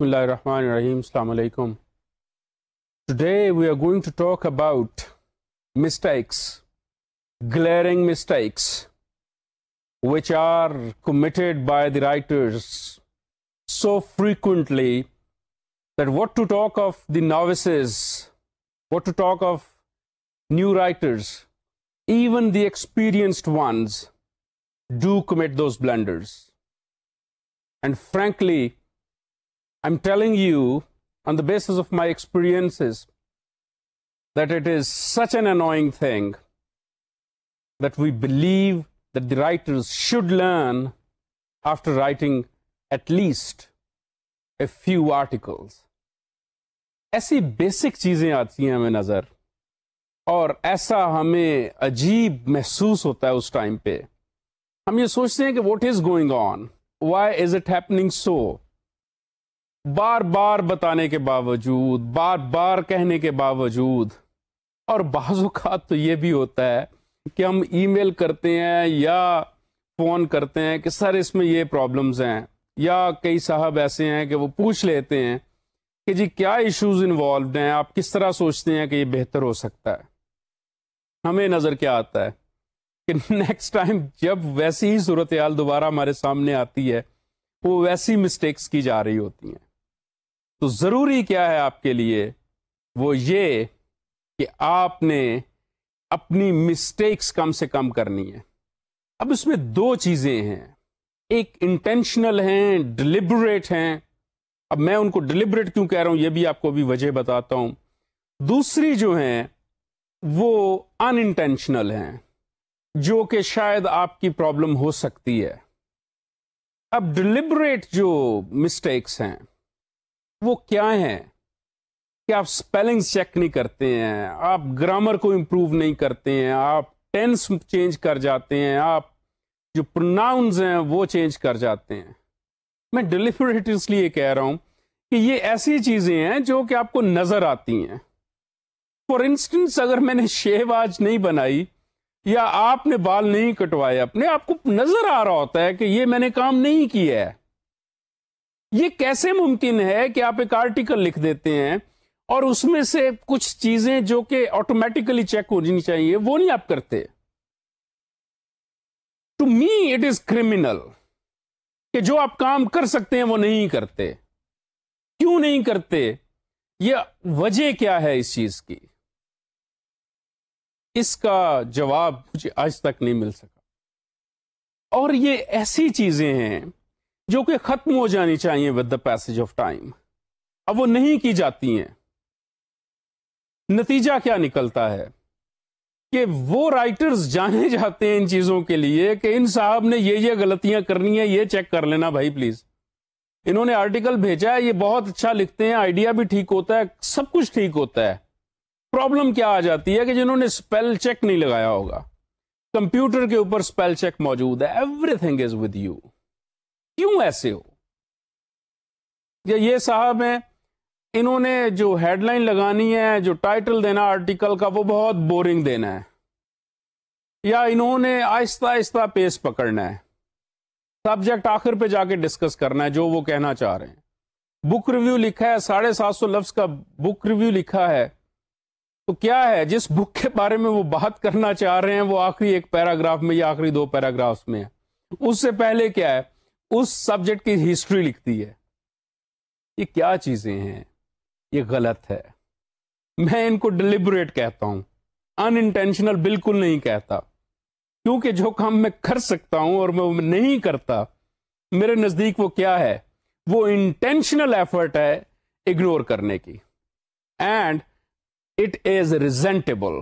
Bismillah ar-Rahman ar-Rahim. Assalamu alaikum. Today we are going to talk about mistakes, glaring mistakes, which are committed by the writers so frequently that what to talk of the novices, what to talk of new writers, even the experienced ones do commit those blunders. And frankly, I'm telling you on the basis of my experiences that it is such an annoying thing that we believe that the writers should learn after writing at least a few articles. ایسی basic چیزیں آتی ہیں ہمیں نظر اور ایسا ہمیں عجیب محسوس ہوتا ہے اس ٹائم پہ. ہم یہ سوچتے ہیں کہ what is going on, why is it happening so. بار بار بتانے کے باوجود, بار بار کہنے کے باوجود, اور بعض اوقات تو یہ بھی ہوتا ہے کہ ہم ای میل کرتے ہیں یا فون کرتے ہیں کہ سر اس میں یہ پرابلمز ہیں, یا کئی صاحب ایسے ہیں کہ وہ پوچھ لیتے ہیں کہ جی کیا ایشوز انوالوڈ ہیں, آپ کس طرح سوچتے ہیں کہ یہ بہتر ہو سکتا ہے. ہمیں نظر کیا آتا ہے کہ نیکسٹ ٹائم جب ویسی ہی صورتحال دوبارہ ہمارے سامنے آتی ہے وہ ویسی مسٹیکس کی جا رہی ہوتی ہیں. تو ضروری کیا ہے آپ کے لیے, وہ یہ کہ آپ نے اپنی مسٹیکس کم سے کم کرنی ہے. اب اس میں دو چیزیں ہیں, ایک انٹینشنل ہیں, ڈیلیبریٹ ہیں. اب میں ان کو ڈیلیبریٹ کیوں کہہ رہا ہوں یہ بھی آپ کو بھی وجہ بتاتا ہوں. دوسری جو ہیں وہ ان انٹینشنل ہیں, جو کہ شاید آپ کی پرابلم ہو سکتی ہے. اب ڈیلیبریٹ جو مسٹیکس ہیں وہ کیا ہیں کہ آپ سپیلنگز چیک نہیں کرتے ہیں, آپ گرامر کو امپروو نہیں کرتے ہیں, آپ ٹینس چینج کر جاتے ہیں, آپ جو پروناؤنز ہیں وہ چینج کر جاتے ہیں. میں ڈیلیبریٹ اس لیے کہہ رہا ہوں کہ یہ ایسی چیزیں ہیں جو کہ آپ کو نظر آتی ہیں. فار انسٹنس اگر میں نے شیو آج نہیں بنائی یا آپ نے بال نہیں کٹوائے اپنے, آپ کو نظر آ رہا ہوتا ہے کہ یہ میں نے کام نہیں کیا ہے. یہ کیسے ممکن ہے کہ آپ ایک آرٹیکل لکھ دیتے ہیں اور اس میں سے کچھ چیزیں جو کہ آٹومیٹیکلی چیک ہونی چاہیے وہ نہیں آپ کرتے. To me it is criminal کہ جو آپ کام کر سکتے ہیں وہ نہیں کرتے. کیوں نہیں کرتے, یہ وجہ کیا ہے اس چیز کی, اس کا جواب مجھے آج تک نہیں مل سکا. اور یہ ایسی چیزیں ہیں جو کہ ختم ہو جانی چاہیے with the passage of time, اب وہ نہیں کی جاتی ہیں. نتیجہ کیا نکلتا ہے کہ وہ رائٹرز جانے جاتے ہیں ان چیزوں کے لیے کہ ان صاحب نے یہ غلطیاں کرنی ہے, یہ چیک کر لینا بھائی پلیز. انہوں نے آرٹیکل بھیجا ہے, یہ بہت اچھا لکھتے ہیں, آئیڈیا بھی ٹھیک ہوتا ہے, سب کچھ ٹھیک ہوتا ہے. پرابلم کیا آ جاتی ہے کہ جنہوں نے اسپیل چیک نہیں لگایا ہوگا, کمپیوٹر کے اوپر اسپیل چیک موجود ہے, every thing is with you. کیوں ایسے ہو؟ یا یہ صاحب ہیں, انہوں نے جو ہیڈ لائن لگانی ہے, جو ٹائٹل دینا آرٹیکل کا وہ بہت بورنگ دینا ہے, یا انہوں نے آہستہ آہستہ پیس پکڑنا ہے, سبجیکٹ آخر پہ جا کے ڈسکس کرنا ہے جو وہ کہنا چاہ رہے ہیں. بک ریویو لکھا ہے, 750 لفظ کا بک ریویو لکھا ہے, تو کیا ہے جس بک کے بارے میں وہ بات کرنا چاہ رہے ہیں وہ آخری ایک پیراگراف میں یا آخری 2 پیراگرافز میں ہے. اس سے پہلے کیا ہے, اس سبجیکٹ کی ہسٹری لکھتی ہے. یہ کیا چیزیں ہیں, یہ غلط ہے. میں ان کو ڈیلیبریٹ کہتا ہوں, ان انٹینشنل بالکل نہیں کہتا, کیونکہ جو کام میں کر سکتا ہوں اور میں نہیں کرتا, میرے نزدیک وہ کیا ہے, وہ انٹینشنل ایفرٹ ہے اگنور کرنے کی, اینڈ اٹ از ریزنٹیبل.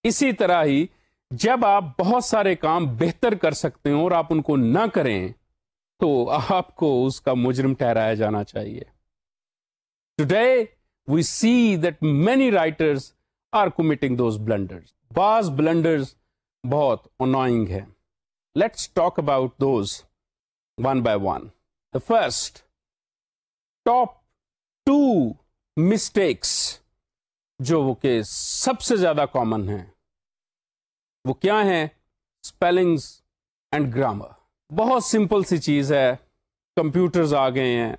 اسی طرح ہی جب آپ بہت سارے کام بہتر کر سکتے ہوں اور آپ ان کو نہ کریں تو آپ کو اس کا مجرم ٹھہرایا جانا چاہیے. Today we see that many writers are committing those blunders. بعض blunders بہت annoying ہیں. Let's talk about those one by one. The first, top 2 mistakes جو وہ کہ سب سے زیادہ کامن ہیں وہ کیا ہیں؟ Spellings and grammar. بہت سمپل سی چیز ہے, کمپیوٹرز آ گئے ہیں,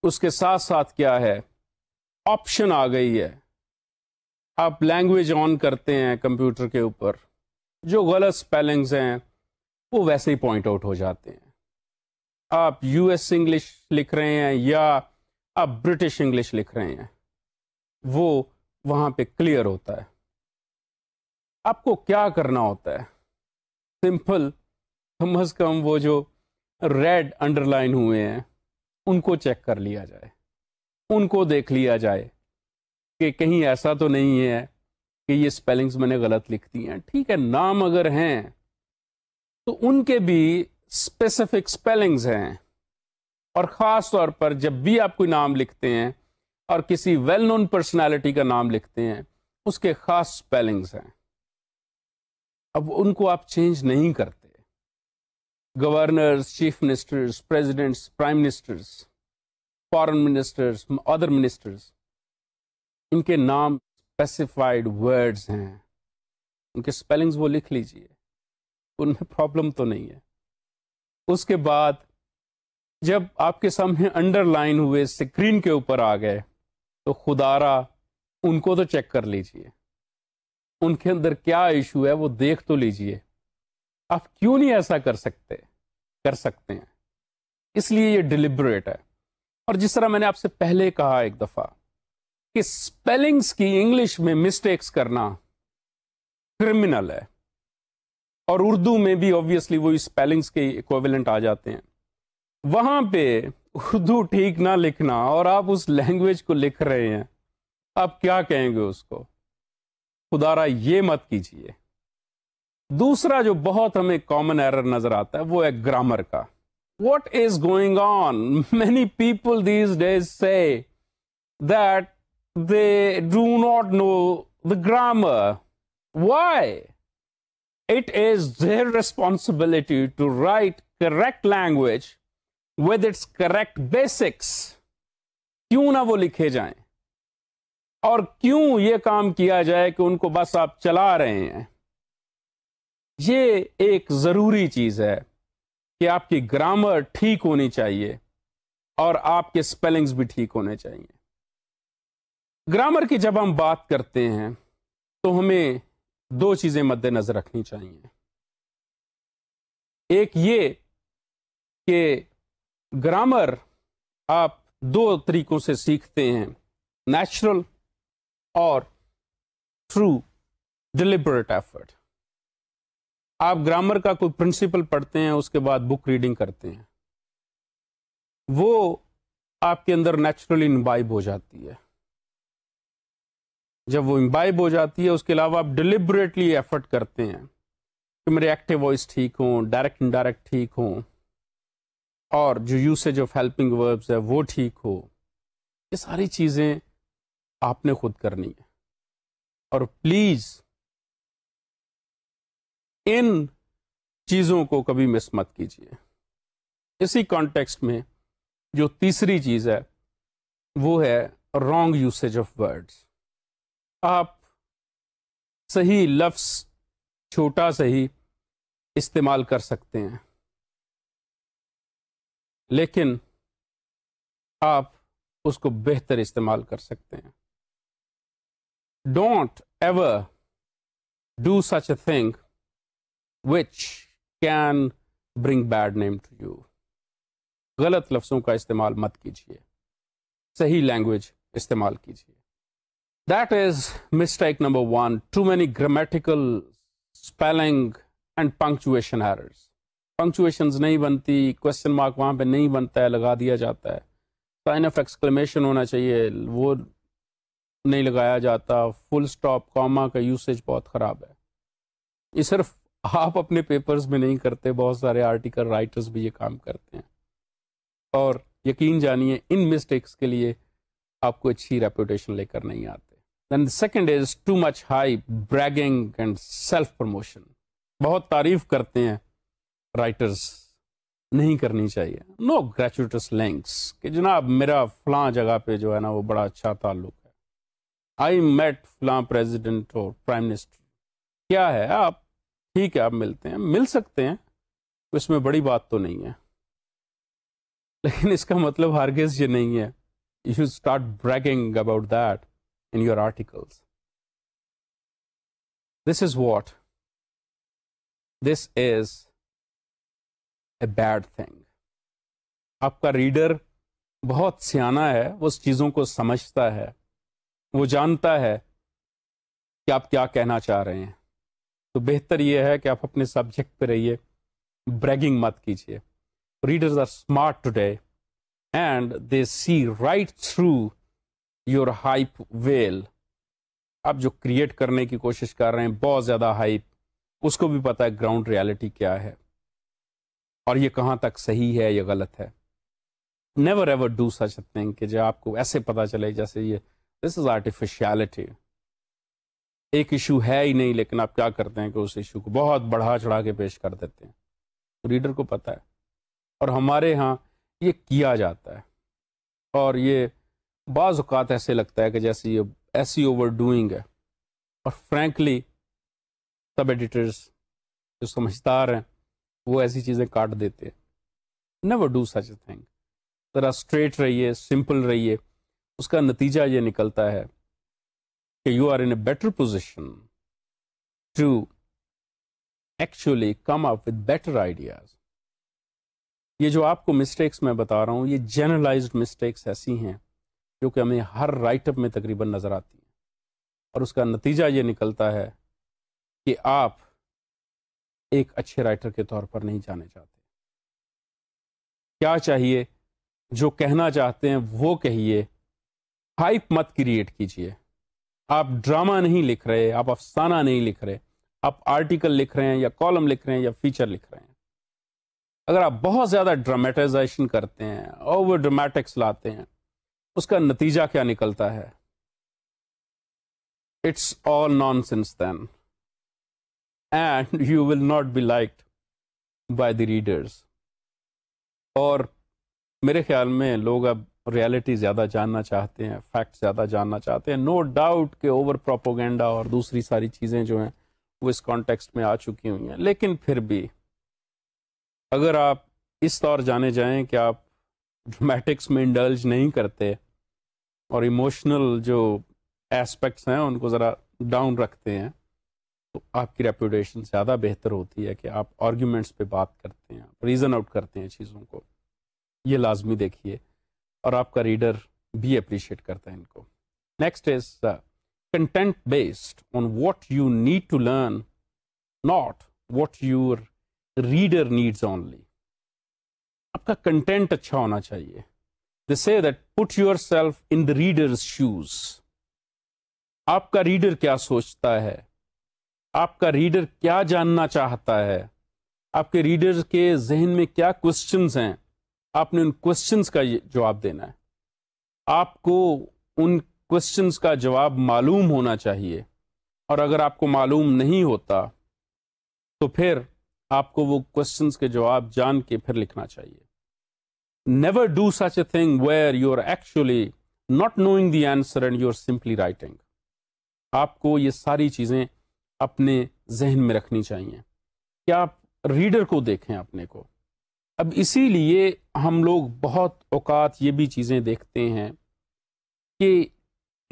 اس کے ساتھ ساتھ کیا ہے، آپشن آ گئی ہے. آپ لینگویج آن کرتے ہیں کمپیوٹر کے اوپر، جو غلط سپیلنگز ہیں وہ ویسے ہی پوائنٹ آؤٹ ہو جاتے ہیں. آپ یو ایس انگلش لکھ رہے ہیں یا آپ برٹش انگلش لکھ رہے ہیں، وہ وہاں پہ کلیئر ہوتا ہے. آپ کو کیا کرنا ہوتا ہے؟ سمپل، کم از کم وہ جو ریڈ انڈر لائن ہوئے ہیں ان کو چیک کر لیا جائے، ان کو دیکھ لیا جائے کہ کہیں ایسا تو نہیں ہے کہ یہ سپیلنگز میں نے غلط لکھ دی ہیں. ٹھیک ہے، نام اگر ہیں تو ان کے بھی اسپیسیفک سپیلنگز ہیں، اور خاص طور پر جب بھی آپ کوئی نام لکھتے ہیں اور کسی ویل نون پرسنالٹی کا نام لکھتے ہیں، اس کے خاص سپیلنگز ہیں. اب ان کو آپ چینج نہیں کرتے. Governors, chief ministers, presidents, prime ministers, foreign ministers, other ministers, ان کے نام اسپیسیفائڈ ورڈز ہیں، ان کے سپیلنگز وہ لکھ لیجئے، ان میں پرابلم تو نہیں ہے. اس کے بعد جب آپ کے سامنے انڈر لائن ہوئے اسکرین کے اوپر آ گئے تو خدا را ان کو تو چیک کر لیجئے، ان کے اندر کیا ایشو ہے وہ دیکھ تو لیجئے. آپ کیوں نہیں ایسا کر سکتے؟ کر سکتے ہیں. اس لیے یہ ڈیلیبریٹ ہے. اور جس طرح میں نے آپ سے پہلے کہا ایک دفعہ کہ سپیلنگز کی انگلش میں مسٹیکس کرنا کرمنل ہے، اور اردو میں بھی آبویسلی وہی سپیلنگز کے ایکویولنٹ آ جاتے ہیں. وہاں پہ اردو ٹھیک نہ لکھنا اور آپ اس لینگویج کو لکھ رہے ہیں، آپ کیا کہیں گے اس کو؟ خدا را یہ مت کیجیے. دوسرا جو بہت ہمیں کامن ایرر نظر آتا ہے وہ ہے گرامر کا. What is going on? Many people these days say that they do not know the grammar. Why? It is their responsibility to write correct language with its correct basics. کیوں نہ وہ لکھے جائیں، اور کیوں یہ کام کیا جائے کہ ان کو بس آپ چلا رہے ہیں؟ یہ ایک ضروری چیز ہے کہ آپ کی گرامر ٹھیک ہونی چاہیے اور آپ کے سپیلنگز بھی ٹھیک ہونے چاہیے. گرامر کی جب ہم بات کرتے ہیں تو ہمیں دو چیزیں مد نظر رکھنی چاہیے. ایک یہ کہ گرامر آپ دو طریقوں سے سیکھتے ہیں، نیچرل اور تھرو ڈیلیبریٹ ایفرٹ. آپ گرامر کا کوئی پرنسپل پڑھتے ہیں، اس کے بعد بک ریڈنگ کرتے ہیں، وہ آپ کے اندر نیچرلی امبائب ہو جاتی ہے. جب وہ امبائب ہو جاتی ہے، اس کے علاوہ آپ ڈیلیبریٹلی ایفرٹ کرتے ہیں کہ میرے ایکٹیو وائس ٹھیک ہوں، ڈائریکٹ انڈائریکٹ ٹھیک ہوں، اور جو یوسیج آف ہیلپنگ وربز ہے وہ ٹھیک ہو. یہ ساری چیزیں آپ نے خود کرنی ہے. اور پلیز ان چیزوں کو کبھی مس مت کیجیے. اسی کانٹیکسٹ میں جو تیسری چیز ہے وہ ہے رانگ یوسیج آف ورڈز. آپ صحیح لفظ چھوٹا صحیح استعمال کر سکتے ہیں، لیکن آپ اس کو بہتر استعمال کر سکتے ہیں. Don't ever do such a thing which can bring bad name to you. غلط لفظوں کا استعمال مت کیجیے، صحیح لینگویج استعمال کیجیے. That is mistake number 1. Too many grammatical, spelling and punctuation errors. Punctuations نہیں بنتی، question mark وہاں پہ نہیں بنتا ہے، لگا دیا جاتا ہے. Sign of exclamation ہونا چاہیے، وہ نہیں لگایا جاتا. فل سٹاپ کاما کا یوسیج بہت خراب ہے. یہ صرف آپ اپنے پیپرز میں نہیں کرتے، بہت سارے آرٹیکل رائٹرز بھی یہ کام کرتے ہیں، اور یقین جانیے ان مسٹیکس کے لیے آپ کو اچھی ریپوٹیشن لے کر نہیں آتے. Then the second is too much hype, bragging and self-promotion. بہت تعریف کرتے ہیں رائٹرز، نہیں کرنی چاہیے. No gratuitous links کہ جناب میرا فلاں جگہ پہ جو ہے نا وہ بڑا اچھا تعلق ہے. I met فلاں پریزیڈنٹ اور پرائم منسٹر. کیا ہے آپ ٹھیک ہے آپ ملتے ہیں، مل سکتے ہیں، اس میں بڑی بات تو نہیں ہے. لیکن اس کا مطلب ہرگز یہ نہیں ہے you should start bragging about that in your articles. This is a bad thing. آپ کا ریڈر بہت سیانا ہے، وہ اس چیزوں کو سمجھتا ہے، وہ جانتا ہے کہ آپ کیا کہنا چاہ رہے ہیں. تو بہتر یہ ہے کہ آپ اپنے سبجیکٹ پہ رہیے، بریگنگ مت کیجیے. Readers are smart today and they see right through your hype well. آپ جو کریٹ کرنے کی کوشش کر رہے ہیں بہت زیادہ ہائپ، اس کو بھی پتا ہے گراؤنڈ ریالٹی کیا ہے اور یہ کہاں تک صحیح ہے یا غلط ہے. Never ever do such a thing کہ جو آپ کو ایسے پتا چلے جیسے یہ دس از آرٹیفیشیلٹی. ایک ایشو ہے ہی نہیں لیکن آپ کیا کرتے ہیں کہ اس ایشو کو بہت بڑھا چڑھا کے پیش کر دیتے ہیں. ریڈر کو پتا ہے، اور ہمارے ہاں یہ کیا جاتا ہے، اور یہ بعض اوقات ایسے لگتا ہے کہ جیسے یہ ایسی اوور ڈوئنگ ہے. اور فرینکلی سب ایڈیٹرز جو سمجھدار ہیں وہ ایسی چیزیں کاٹ دیتے ہیں. Never do such a thing. ذرا اسٹریٹ رہیے، سمپل رہیے. اس کا نتیجہ یہ نکلتا ہے کہ you are in a better position to actually come up with better ideas. یہ جو آپ کو مسٹیکس میں بتا رہا ہوں یہ جنرلائزڈ مسٹیکس ایسی ہیں جو کہ ہمیں ہر رائٹ اپ میں تقریباً نظر آتی ہیں، اور اس کا نتیجہ یہ نکلتا ہے کہ آپ ایک اچھے رائٹر کے طور پر نہیں جانے چاہتے. کیا چاہیے؟ جو کہنا چاہتے ہیں وہ کہیے. ہائپ مت کریٹ کیجیے. آپ ڈرامہ نہیں لکھ رہے، آپ افسانہ نہیں لکھ رہے، آپ آرٹیکل لکھ رہے ہیں یا کالم لکھ رہے ہیں یا فیچر لکھ رہے ہیں. اگر آپ بہت زیادہ ڈراماٹائزیشن کرتے ہیں، اوور ڈرامیٹکس لاتے ہیں، اس کا نتیجہ کیا نکلتا ہے؟ It's all nonsense then and you will not be liked by the readers. اور میرے خیال میں لوگ اب ریالٹی زیادہ جاننا چاہتے ہیں، فیکٹ زیادہ جاننا چاہتے ہیں. نو ڈاؤٹ کہ اوور پروپوگینڈا اور دوسری ساری چیزیں جو ہیں وہ اس کانٹیکسٹ میں آ چکی ہوئی ہیں، لیکن پھر بھی اگر آپ اس طور جانے جائیں کہ آپ ڈرامیٹکس میں انڈلج نہیں کرتے اور ایموشنل جو ایسپیکٹس ہیں ان کو ذرا ڈاؤن رکھتے ہیں، تو آپ کی ریپوٹیشن زیادہ بہتر ہوتی ہے کہ آپ آرگیومنٹس پہ بات کرتے ہیں، ریزن آؤٹ کرتے ہیں چیزوں کو. یہ لازمی دیکھیے، اور آپ کا ریڈر بھی اپریشیٹ کرتا ہے ان کو. Next is content based on what you need to learn, not what your reader needs only. آپ کا کنٹینٹ اچھا ہونا چاہیے. They say that put yourself in the readers shoes. آپ کا ریڈر کیا سوچتا ہے، آپ کا ریڈر کیا جاننا چاہتا ہے، آپ کے ریڈر کے ذہن میں کیا کوسچنز ہیں، آپ نے ان کوسچنز کا جواب دینا ہے. آپ کو ان کوسچنز کا جواب معلوم ہونا چاہیے، اور اگر آپ کو معلوم نہیں ہوتا تو پھر آپ کو وہ کوسچنز کے جواب جان کے پھر لکھنا چاہیے. Never do such a thing where you are actually not knowing the answer and you are simply writing. آپ کو یہ ساری چیزیں اپنے ذہن میں رکھنی چاہیے کہ آپ ریڈر کو دیکھیں اپنے کو. اب اسی لیے ہم لوگ بہت اوقات یہ بھی چیزیں دیکھتے ہیں کہ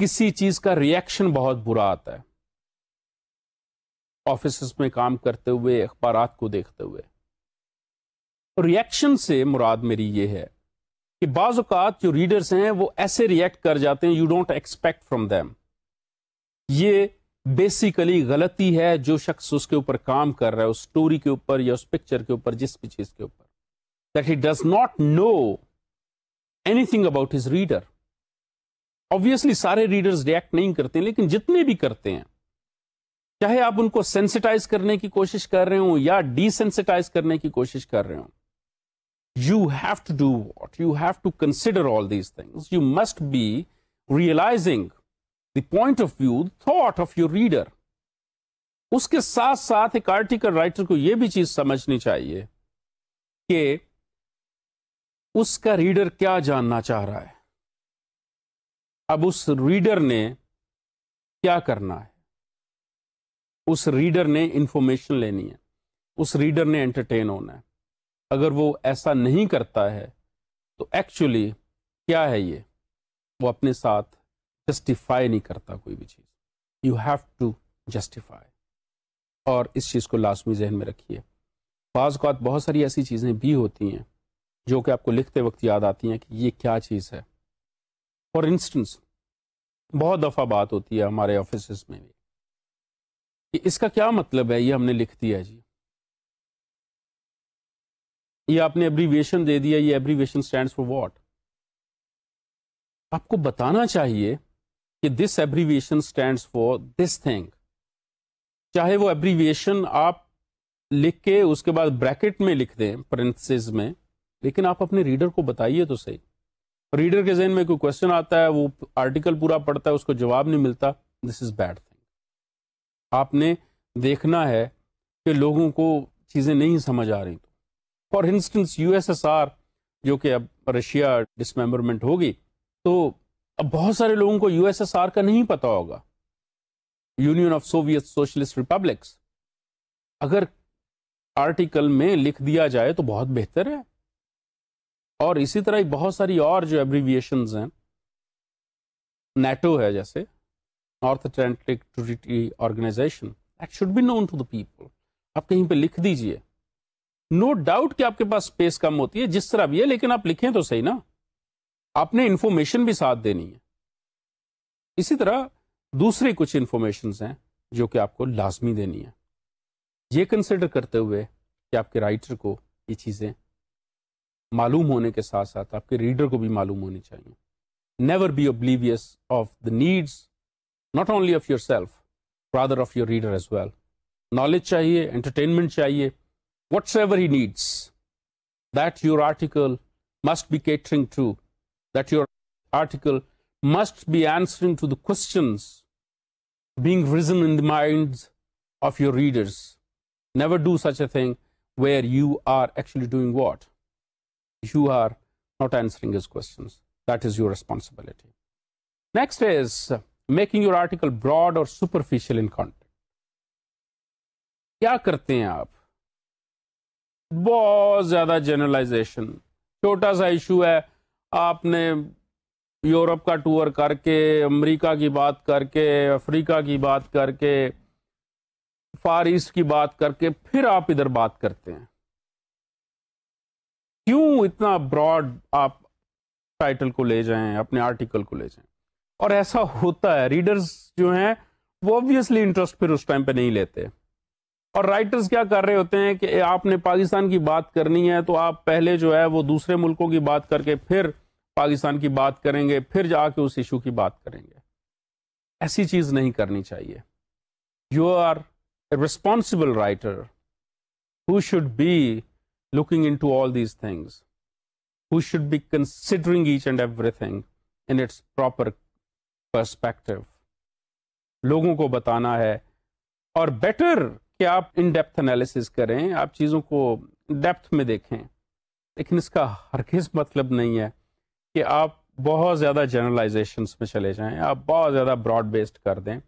کسی چیز کا ریئیکشن بہت برا آتا ہے. آفیسز میں کام کرتے ہوئے، اخبارات کو دیکھتے ہوئے، ریئیکشن سے مراد میری یہ ہے کہ بعض اوقات جو ریڈرز ہیں وہ ایسے ریئیکٹ کر جاتے ہیں، you don't expect from them. یہ بیسیکلی غلطی ہے جو شخص اس کے اوپر کام کر رہا ہے، اس سٹوری کے اوپر یا اس پکچر کے اوپر، جس بھی چیز کے اوپر، that he does not know anything about his reader. Obviously سارے ریڈرز ریئیکٹ نہیں کرتے ہیں، لیکن جتنے بھی کرتے ہیں، چاہے آپ ان کو سینسٹائز کرنے کی کوشش کر رہے ہوں یا ڈی سینسٹائز کرنے کی کوشش کر رہے ہوں، you have to do what? You have to consider all these things. You must be realizing the point of view, thought of your reader. اس کے ساتھ ساتھ ایک آرٹیکل رائٹر کو یہ بھی چیز سمجھنی چاہیے کہ اس کا ریڈر کیا جاننا چاہ رہا ہے. اب اس ریڈر نے کیا کرنا ہے؟ اس ریڈر نے انفارمیشن لینی ہے، اس ریڈر نے انٹرٹین ہونا ہے. اگر وہ ایسا نہیں کرتا ہے تو ایکچولی کیا ہے یہ؟ وہ اپنے ساتھ جسٹیفائی نہیں کرتا کوئی بھی چیز. You have to justify. اور اس چیز کو لازمی ذہن میں رکھیے. بعض اوقات بہت ساری ایسی چیزیں بھی ہوتی ہیں جو کہ آپ کو لکھتے وقت یاد آتی ہیں کہ یہ کیا چیز ہے. فار انسٹنس بہت دفعہ بات ہوتی ہے ہمارے آفیسز میں بھی کہ اس کا کیا مطلب ہے، یہ ہم نے لکھ دیا جی، یہ آپ نے ایبریویشن دے دیا، یہ ایبریویشن اسٹینڈس فار واٹ. آپ کو بتانا چاہیے کہ this abbreviation stands for this thing. چاہے وہ ایبریویشن آپ لکھ کے اس کے بعد بریکٹ میں لکھ دیں پرنتھسز میں، لیکن آپ اپنے ریڈر کو بتائیے تو صحیح. ریڈر کے ذہن میں کوئی کوشچن آتا ہے، وہ آرٹیکل پورا پڑھتا ہے، اس کو جواب نہیں ملتا، دس از بیڈ تھنگ. آپ نے دیکھنا ہے کہ لوگوں کو چیزیں نہیں سمجھ آ رہی. For instance U S S R جو کہ اب رشیا ڈسممبرمنٹ ہوگی، تو اب بہت سارے لوگوں کو یو ایس ایس آر کا نہیں پتا ہوگا، union of Soviet socialist republics. اگر آرٹیکل میں لکھ دیا جائے تو بہت بہتر ہے. اور اسی طرح ہی بہت ساری اور جو ایبریویشنز ہیں، نیٹو ہے جیسے North Atlantic Treaty Organization, that should be known to the people. آپ کہیں پہ لکھ دیجئے. نو ڈاؤٹ کہ آپ کے پاس اسپیس کم ہوتی ہے جس طرح بھی ہے، لیکن آپ لکھیں تو صحیح نا. آپ نے انفارمیشن بھی ساتھ دینی ہے. اسی طرح دوسری کچھ انفارمیشنز ہیں جو کہ آپ کو لازمی دینی ہے، یہ کنسیڈر کرتے ہوئے کہ آپ کے رائٹر کو یہ چیزیں معلوم ہونے کے ساتھ ساتھ آپ کے ریڈر کو بھی معلوم ہونی چاہیے. Never be oblivious of the needs not only of yourself, rather of your reader as well. Knowledge چاہیے، entertainment چاہیے، whatsoever he needs, that your article must be catering to, that your article must be answering to the questions being risen in the minds of your readers. Never do such a thing where you are actually doing what? You are not answering his questions. That is your responsibility. Next is making your article broad or superficial in content. کیا کرتے ہیں آپ؟ بہت زیادہ generalisation. چھوٹا سا issue ہے، آپ نے یورپ کا ٹور کر کے، امریکہ کی بات کر کے، افریقہ کی بات کر کے، فار ایسٹ کی بات کر کے، پھر آپ ادھر بات کرتے ہیں. کیوں اتنا براڈ آپ ٹائٹل کو لے جائیں، اپنے آرٹیکل کو لے جائیں؟ اور ایسا ہوتا ہے، ریڈرز جو ہیں وہ obviously انٹرسٹ پھر اس ٹائم پہ نہیں لیتے. اور رائٹرز کیا کر رہے ہوتے ہیں کہ آپ نے پاکستان کی بات کرنی ہے تو آپ پہلے جو ہے وہ دوسرے ملکوں کی بات کر کے پھر پاکستان کی بات کریں گے، پھر جا کے اس ایشو کی بات کریں گے. ایسی چیز نہیں کرنی چاہیے. You are a responsible writer who should be looking into all these things, who should be considering each and everything in its proper perspective. لوگوں کو بتانا ہے، اور بیٹر کہ آپ ان ڈیپتھ انالیسس کریں، آپ چیزوں کو ڈیپتھ میں دیکھیں. لیکن اس کا ہرگز مطلب نہیں ہے کہ آپ بہت زیادہ جنرلائزیشنس میں چلے جائیں، آپ بہت زیادہ براڈ بیسڈ کر دیں.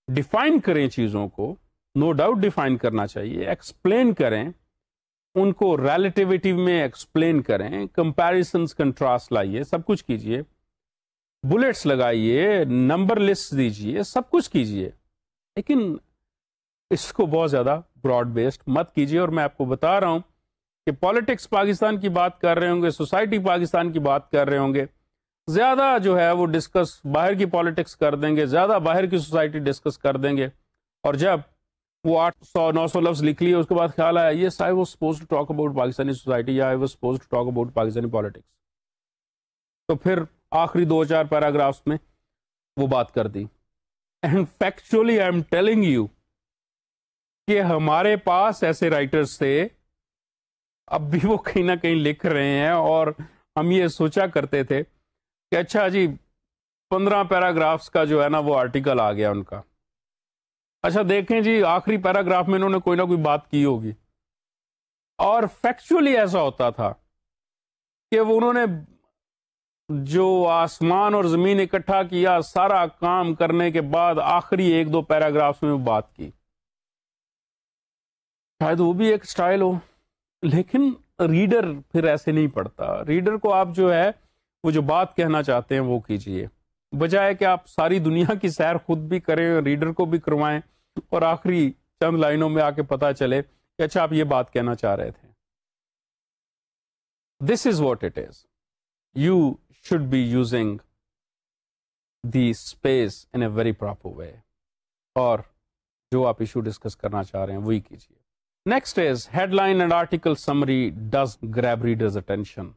ڈیفائن کریں چیزوں کو، نو ڈاؤٹ ڈیفائن کرنا چاہیے، ایکسپلین کریں ان کو، ریلیٹیوٹی میں ایکسپلین کریں، کمپیریزنس کنٹراسٹ لائیے، سب کچھ کیجئے، بلٹس لگائیے، نمبر لسٹ دیجئے، سب کچھ کیجئے. لیکن اس کو بہت زیادہ براڈ بیسڈ مت کیجئے. اور میں آپ کو بتا رہا ہوں کہ پالیٹکس پاکستان کی بات کر رہے ہوں گے، سوسائٹی پاکستان کی بات کر رہے ہوں گے، زیادہ جو ہے وہ ڈسکس باہر کی پالیٹکس کر دیں گے، زیادہ باہر کی سوسائٹی ڈسکس کر دیں گے. اور جب وہ 800-900 لفظ لکھ لیے، اس کے بعد خیال آیا yes I was suppose to talk about Pakistani society, یا I was suppose to talk about Pakistani politics, تو پھر آخری 2-4 پیراگرافس میں وہ بات کر دی. And factually I am telling you کہ ہمارے پاس ایسے رائٹرز تھے، اب بھی وہ کہیں نہ کہیں لکھ رہے ہیں، اور ہم یہ سوچا کرتے تھے کہ اچھا جی 15 پیراگرافس کا جو ہے نا وہ آرٹیکل آ گیا ان کا. اچھا دیکھیں جی آخری پیراگراف میں انہوں نے کوئی نہ کوئی بات کی ہوگی. اور فیکچولی ایسا ہوتا تھا کہ وہ انہوں نے جو آسمان اور زمین اکٹھا کیا، سارا کام کرنے کے بعد آخری 1-2 پیراگرافس میں وہ بات کی. شاید وہ بھی ایک سٹائل ہو، لیکن ریڈر پھر ایسے نہیں پڑھتا. ریڈر کو آپ جو ہے وہ جو بات کہنا چاہتے ہیں وہ کیجئے، بجائے کہ آپ ساری دنیا کی سیر خود بھی کریں، ریڈر کو بھی کروائیں، اور آخری چند لائنوں میں آ کے پتا چلے کہ اچھا آپ یہ بات کہنا چاہ رہے تھے. This is what it is. You should be using the space in a very proper way, اور جو آپ ایشو ڈسکس کرنا چاہ رہے ہیں وہی کیجیے. Next is headline and article summary does grab readers attention.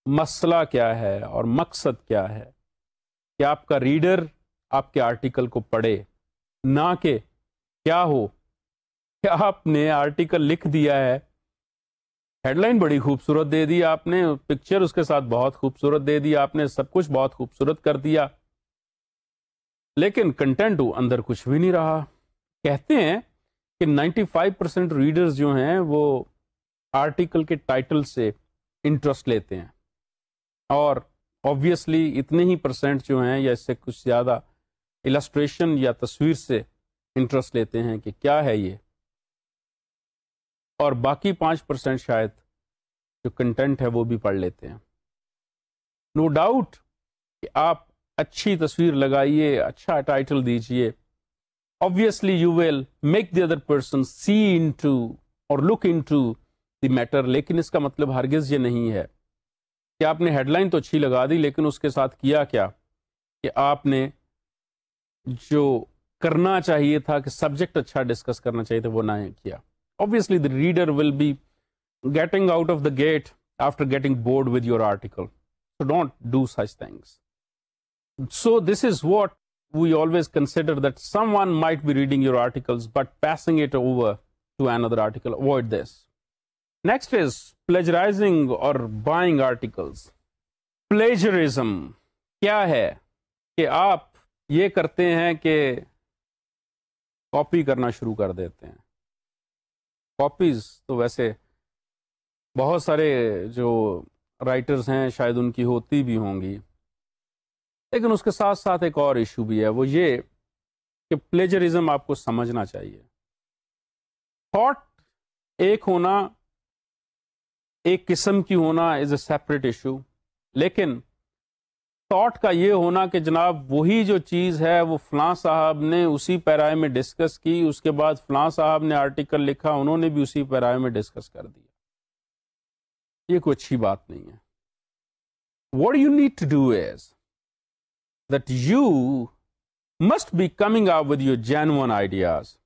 مسئلہ کیا ہے اور مقصد کیا ہے کہ آپ کا ریڈر آپ کے آرٹیکل کو پڑھے، نہ کہ کیا ہو کہ آپ نے آرٹیکل لکھ دیا ہے، ہیڈ لائن بڑی خوبصورت دے دی آپ نے، پکچر اس کے ساتھ بہت خوبصورت دے دی آپ نے، سب کچھ بہت خوبصورت کر دیا، لیکن کنٹینٹ اندر کچھ بھی نہیں رہا. کہتے ہیں کہ 95% ریڈرز جو ہیں وہ آرٹیکل کے ٹائٹل سے انٹرسٹ لیتے ہیں، اور آبویسلی اتنے ہی پرسنٹ جو ہیں یا اس سے کچھ زیادہ السٹریشن یا تصویر سے انٹرسٹ لیتے ہیں کہ کیا ہے یہ، اور باقی 5% شاید جو کنٹینٹ ہے وہ بھی پڑھ لیتے ہیں. نو ڈاؤٹ کہ آپ اچھی تصویر لگائیے، اچھا ٹائٹل دیجئے، obviously you will make the other person see into or look into the matter، لیکن اس کا مطلب ہرگز یہ نہیں ہے کہ آپ نے ہیڈ لائن تو اچھی لگا دی لیکن اس کے ساتھ کیا کیا کہ آپ نے جو کرنا چاہیے تھا کہ سبجیکٹ اچھا ڈسکس کرنا چاہیے تھا وہ نہ کیا. obviously the reader will be getting out of the gate after getting bored with your article, so don't do such things. So this is what we always consider, that someone might be reading your articles but passing it over to another article. Avoid this. Next is plagiarizing or buying articles. Plagiarism کیا ہے کہ آپ یہ کرتے ہیں کہ copy کرنا شروع کر دیتے ہیں. کاپیز تو ویسے بہت سارے جو رائٹرز ہیں شاید ان کی ہوتی بھی ہوں گی، لیکن اس کے ساتھ ساتھ ایک اور ایشو بھی ہے، وہ یہ کہ پلیجرزم آپ کو سمجھنا چاہیے. تھاٹ ایک ہونا، ایک قسم کی ہونا از اے سیپریٹ ایشو، لیکن تھاٹ کا یہ ہونا کہ جناب وہی جو چیز ہے وہ فلاں صاحب نے اسی پیرائے میں ڈسکس کی، اس کے بعد فلاں صاحب نے آرٹیکل لکھا، انہوں نے بھی اسی پیرائے میں ڈسکس کر دیا، یہ کوئی اچھی بات نہیں ہے. What you need to do is that you must be coming out with your genuine ideas.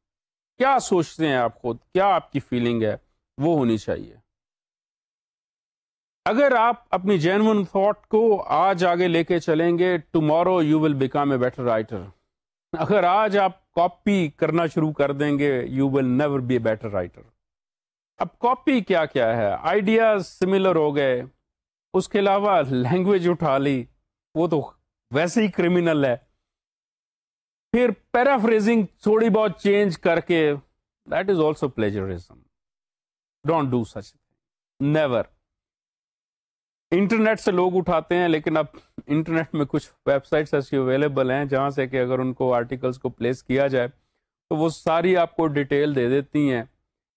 کیا سوچتے ہیں آپ خود، کیا آپ کی فیلنگ ہے، وہ ہونی چاہیے. اگر آپ اپنی جینون تھاٹ کو آج آگے لے کے چلیں گے، tomorrow you will become a better writer. اگر آج آپ کاپی کرنا شروع کر دیں گے، you will never be a better writer. اب کاپی کیا کیا ہے، آئیڈیاز سملر ہو گئے، اس کے علاوہ لینگویج اٹھا لی، وہ تو ویسے ہی کرمنل ہے. پھر پیرافریزنگ تھوڑی بہت چینج کر کے، that is also plagiarism. Don't do such, never. Internet سے لوگ اٹھاتے ہیں، لیکن اب انٹرنیٹ میں کچھ ویب سائٹس ایسی اویلیبل ہیں جہاں سے کہ اگر ان کو آرٹیکلس کو پلیس کیا جائے تو وہ ساری آپ کو ڈیٹیل دے دیتی ہیں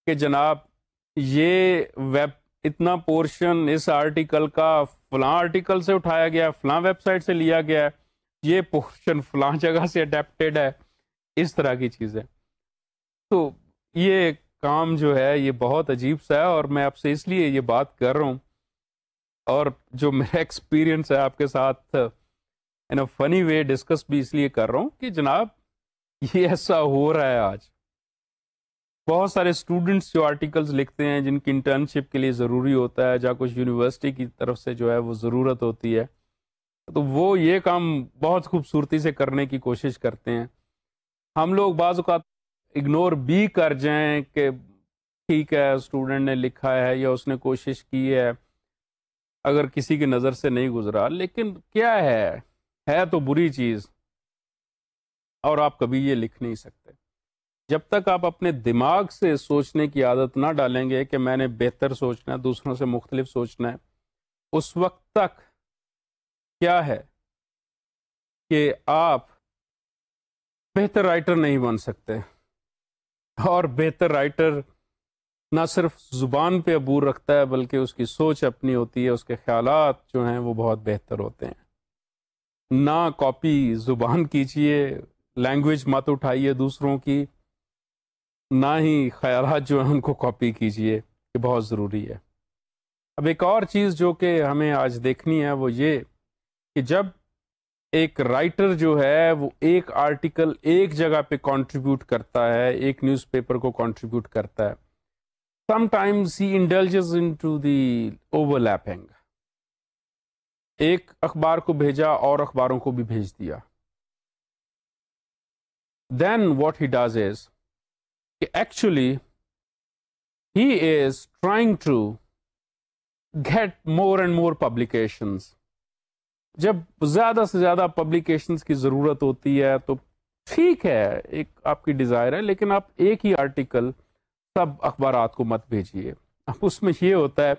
کہ جناب یہ ویب اتنا پورشن اس آرٹیکل کا فلاں آرٹیکل سے اٹھایا گیا، فلاں ویب سائٹ سے لیا گیا ہے، یہ پورشن فلاں جگہ سے اڈیپٹیڈ ہے، اس طرح کی چیزیں. تو یہ کام جو ہے یہ بہت عجیب سا ہے، اور میں آپ سے اس لیے یہ بات کر رہا ہوں، اور جو میرا ایکسپیرینس ہے آپ کے ساتھ ان اے فنی وے ڈسکس بھی اس لیے کر رہا ہوں کہ جناب یہ ایسا ہو رہا ہے آج. بہت سارے اسٹوڈنٹس جو آرٹیکلز لکھتے ہیں جن کی انٹرنشپ کے لیے ضروری ہوتا ہے، یا کچھ یونیورسٹی کی طرف سے جو ہے وہ ضرورت ہوتی ہے، تو وہ یہ کام بہت خوبصورتی سے کرنے کی کوشش کرتے ہیں. ہم لوگ بعض اوقات اگنور بھی کر جائیں کہ ٹھیک ہے اسٹوڈنٹ نے لکھا ہے یا اس نے کوشش کی ہے، اگر کسی کی نظر سے نہیں گزرا، لیکن کیا ہے تو بری چیز، اور آپ کبھی یہ لکھ نہیں سکتے. جب تک آپ اپنے دماغ سے سوچنے کی عادت نہ ڈالیں گے کہ میں نے بہتر سوچنا ہے، دوسروں سے مختلف سوچنا ہے، اس وقت تک کیا ہے کہ آپ بہتر رائٹر نہیں بن سکتے. اور بہتر رائٹر نہ صرف زبان پہ عبور رکھتا ہے بلکہ اس کی سوچ اپنی ہوتی ہے، اس کے خیالات جو ہیں وہ بہت بہتر ہوتے ہیں۔ نہ کاپی زبان کیجیے، لینگویج مت اٹھائیے دوسروں کی، نہ ہی خیالات جو ہیں ان کو کاپی کیجیے، یہ بہت ضروری ہے۔ اب ایک اور چیز جو کہ ہمیں آج دیکھنی ہے وہ یہ کہ جب ایک رائٹر جو ہے وہ ایک آرٹیکل ایک جگہ پہ کنٹریبیوٹ کرتا ہے، ایک نیوز پیپر کو کنٹریبیوٹ کرتا ہے، sometimes he indulges into the overlapping، ایک اخبار کو بھیجا اور اخباروں کو بھی بھیج دیا۔ Then what he does is کہ actually he is trying to get more and more publications۔ جب زیادہ سے زیادہ پبلیکیشنز کی ضرورت ہوتی ہے تو ٹھیک ہے، ایک آپ کی ڈیزائر ہے، لیکن آپ ایک ہی آرٹیکل سب اخبارات کو مت بھیجیے۔ اب اس میں یہ ہوتا ہے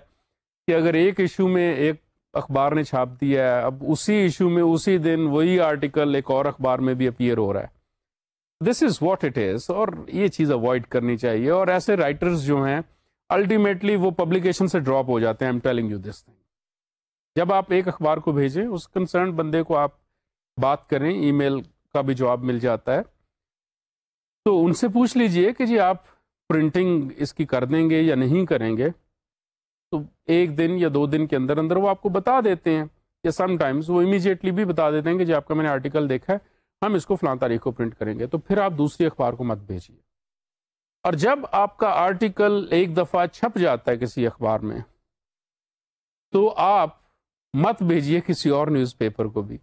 کہ اگر ایک ایشو میں ایک اخبار نے چھاپ دیا ہے، اب اسی ایشو میں اسی دن وہی آرٹیکل ایک اور اخبار میں بھی اپیئر ہو رہا ہے۔ دس از واٹ اٹ از، اور یہ چیز اوائڈ کرنی چاہیے۔ اور ایسے رائٹرز جو ہیں الٹیمیٹلی وہ پبلیکیشن سے ڈراپ ہو جاتے ہیں۔ M telling you this thing. جب آپ ایک اخبار کو بھیجیں، اس کنسرن بندے کو آپ بات کریں، ای میل کا بھی جواب مل جاتا ہے، تو ان سے پوچھ لیجئے کہ جی آپ پرنٹنگ اس کی کر دیں گے یا نہیں کریں گے، تو ایک دن یا 2 دن کے اندر اندر وہ آپ کو بتا دیتے ہیں، یا سم ٹائمز وہ امیجیٹلی بھی بتا دیتے ہیں کہ جی آپ کا میں نے آرٹیکل دیکھا ہے، ہم اس کو فلاں تاریخ کو پرنٹ کریں گے۔ تو پھر آپ دوسری اخبار کو مت بھیجیے۔ اور جب آپ کا آرٹیکل ایک دفعہ چھپ جاتا ہے کسی اخبار میں، تو آپ مت بھیجیے کسی اور نیوز پیپر کو بھی۔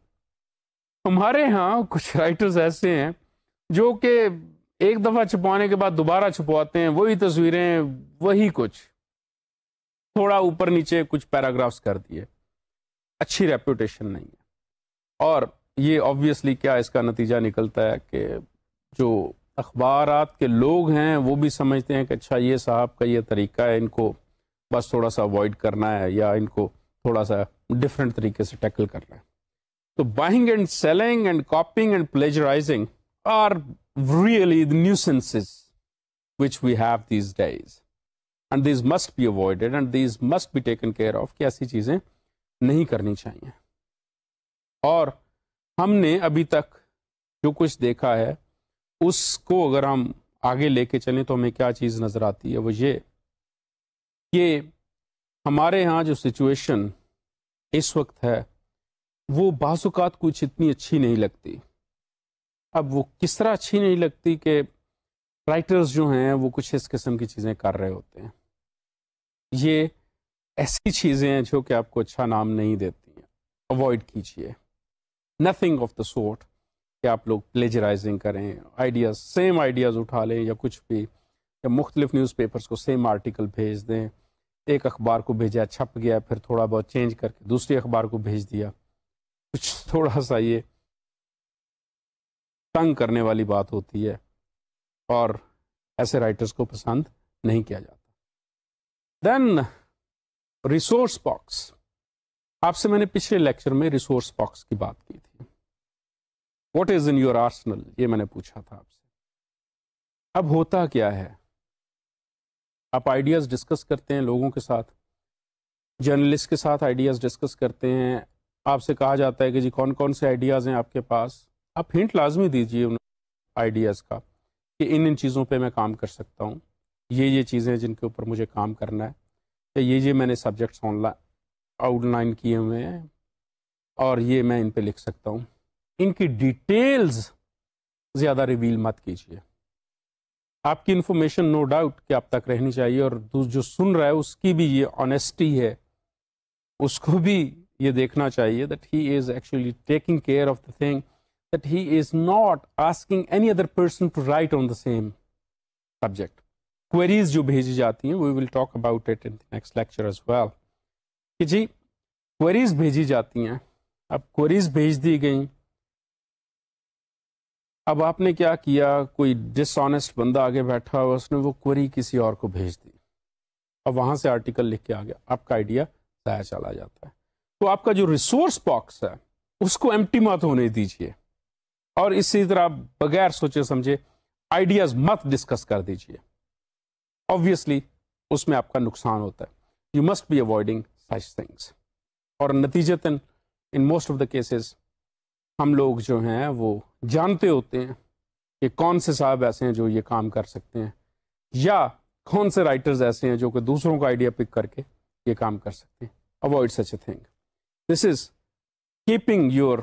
ہمارے ہاں کچھ رائٹرز ایسے ہیں جو کہ ایک دفعہ چھپوانے کے بعد دوبارہ چھپواتے ہیں، وہی تصویریں، وہی کچھ، تھوڑا اوپر نیچے کچھ پیراگرافز کر دیے، اچھی ریپوٹیشن نہیں ہے۔ اور یہ آبویسلی کیا اس کا نتیجہ نکلتا ہے کہ جو اخبارات کے لوگ ہیں وہ بھی سمجھتے ہیں کہ اچھا یہ صاحب کا یہ طریقہ ہے، ان کو بس تھوڑا سا اوائڈ کرنا ہے یا ان کو تھوڑا سا ڈفرینٹ طریقے سے ٹیکل کرنا ہے۔ تو buying and selling and copying and plagiarizing are really the nuisances which we have these days, and these must be avoided and these must be taken care of کہ ایسی چیزیں نہیں کرنی چاہیے۔ اور ہم نے ابھی تک جو کچھ دیکھا ہے اس کو اگر ہم آگے لے کے چلیں تو ہمیں کیا چیز نظر آتی ہے، وہ یہ کہ ہمارے ہاں جو سچویشن اس وقت ہے وہ بعض اوقات کچھ اتنی اچھی نہیں لگتی۔ اب وہ کس طرح اچھی نہیں لگتی کہ رائٹرز جو ہیں وہ کچھ اس قسم کی چیزیں کر رہے ہوتے ہیں۔ یہ ایسی چیزیں ہیں جو کہ آپ کو اچھا نام نہیں دیتی ہیں، اوائڈ کیجیے۔ نتھنگ آف دا سورٹ کہ آپ لوگ پلیجرائزنگ کریں، آئیڈیاز، سیم آئیڈیاز اٹھا لیں یا کچھ بھی، یا مختلف نیوز پیپرز کو سیم آرٹیکل بھیج دیں۔ ایک اخبار کو بھیجا، چھپ گیا، پھر تھوڑا بہت چینج کر کے دوسری اخبار کو بھیج دیا۔ کچھ تھوڑا سا یہ تنگ کرنے والی بات ہوتی ہے اور ایسے رائٹرز کو پسند نہیں کیا جاتا۔ دین ریسورس باکس، آپ سے میں نے پچھلے لیکچر میں ریسورس باکس کی بات کی تھی۔ What is in your Arsenal, یہ میں نے پوچھا تھا آپ سے۔ اب ہوتا کیا ہے، آپ آئیڈیاز ڈسکس کرتے ہیں لوگوں کے ساتھ، جرنلسٹ کے ساتھ آئیڈیاز ڈسکس کرتے ہیں، آپ سے کہا جاتا ہے کہ جی کون کون سے آئیڈیاز ہیں آپ کے پاس، آپ ہنٹ لازمی دیجیے ان آئیڈیاز کا کہ ان چیزوں پہ میں کام کر سکتا ہوں، یہ چیزیں جن کے اوپر مجھے کام کرنا ہے، یا یہ میں نے سبجیکٹس آؤٹ لائن کیے ہوئے ہیں اور یہ میں ان پہ لکھ سکتا ہوں۔ ان کی ڈیٹیلز زیادہ ریویل مت کیجیے۔ آپ کی انفارمیشن نو ڈاؤٹ کہ آپ تک رہنی چاہیے، اور جو سن رہا ہے اس کی بھی یہ آنیسٹی ہے، اس کو بھی یہ دیکھنا چاہیے that he is actually taking care of the thing, that he is not asking any other person to write on the same subject. Queries جو بھیجی جاتی ہیں، we will talk about it in the next lecture as well. کہ جی queries بھیجی جاتی ہیں، اب queries بھیج دی گئیں، اب آپ نے کیا کیا، کوئی ڈس آنیسٹ بندہ آگے بیٹھا ہوا، اس نے وہ query کسی اور کو بھیج دی، اب وہاں سے آرٹیکل لکھ کے آ گیا، آپ کا آئیڈیا ضائع چلا جاتا ہے۔ تو آپ کا جو ریسورس باکس ہے اس کو ایمٹی مت ہونے دیجیے، اور اسی طرح بغیر سوچے سمجھے آئیڈیاز مت ڈسکس کر دیجیے۔ آبویسلی اس میں آپ کا نقصان ہوتا ہے. You must be avoiding such things. اور نتیجتاً in most of the cases ہم لوگ جو ہیں وہ جانتے ہوتے ہیں کہ کون سے صاحب ایسے ہیں جو یہ کام کر سکتے ہیں, یا کون سے رائٹرز ایسے ہیں جو کہ دوسروں کا آئیڈیا پک کر کے یہ کام کر سکتے ہیں. Avoid such a thing. This is keeping your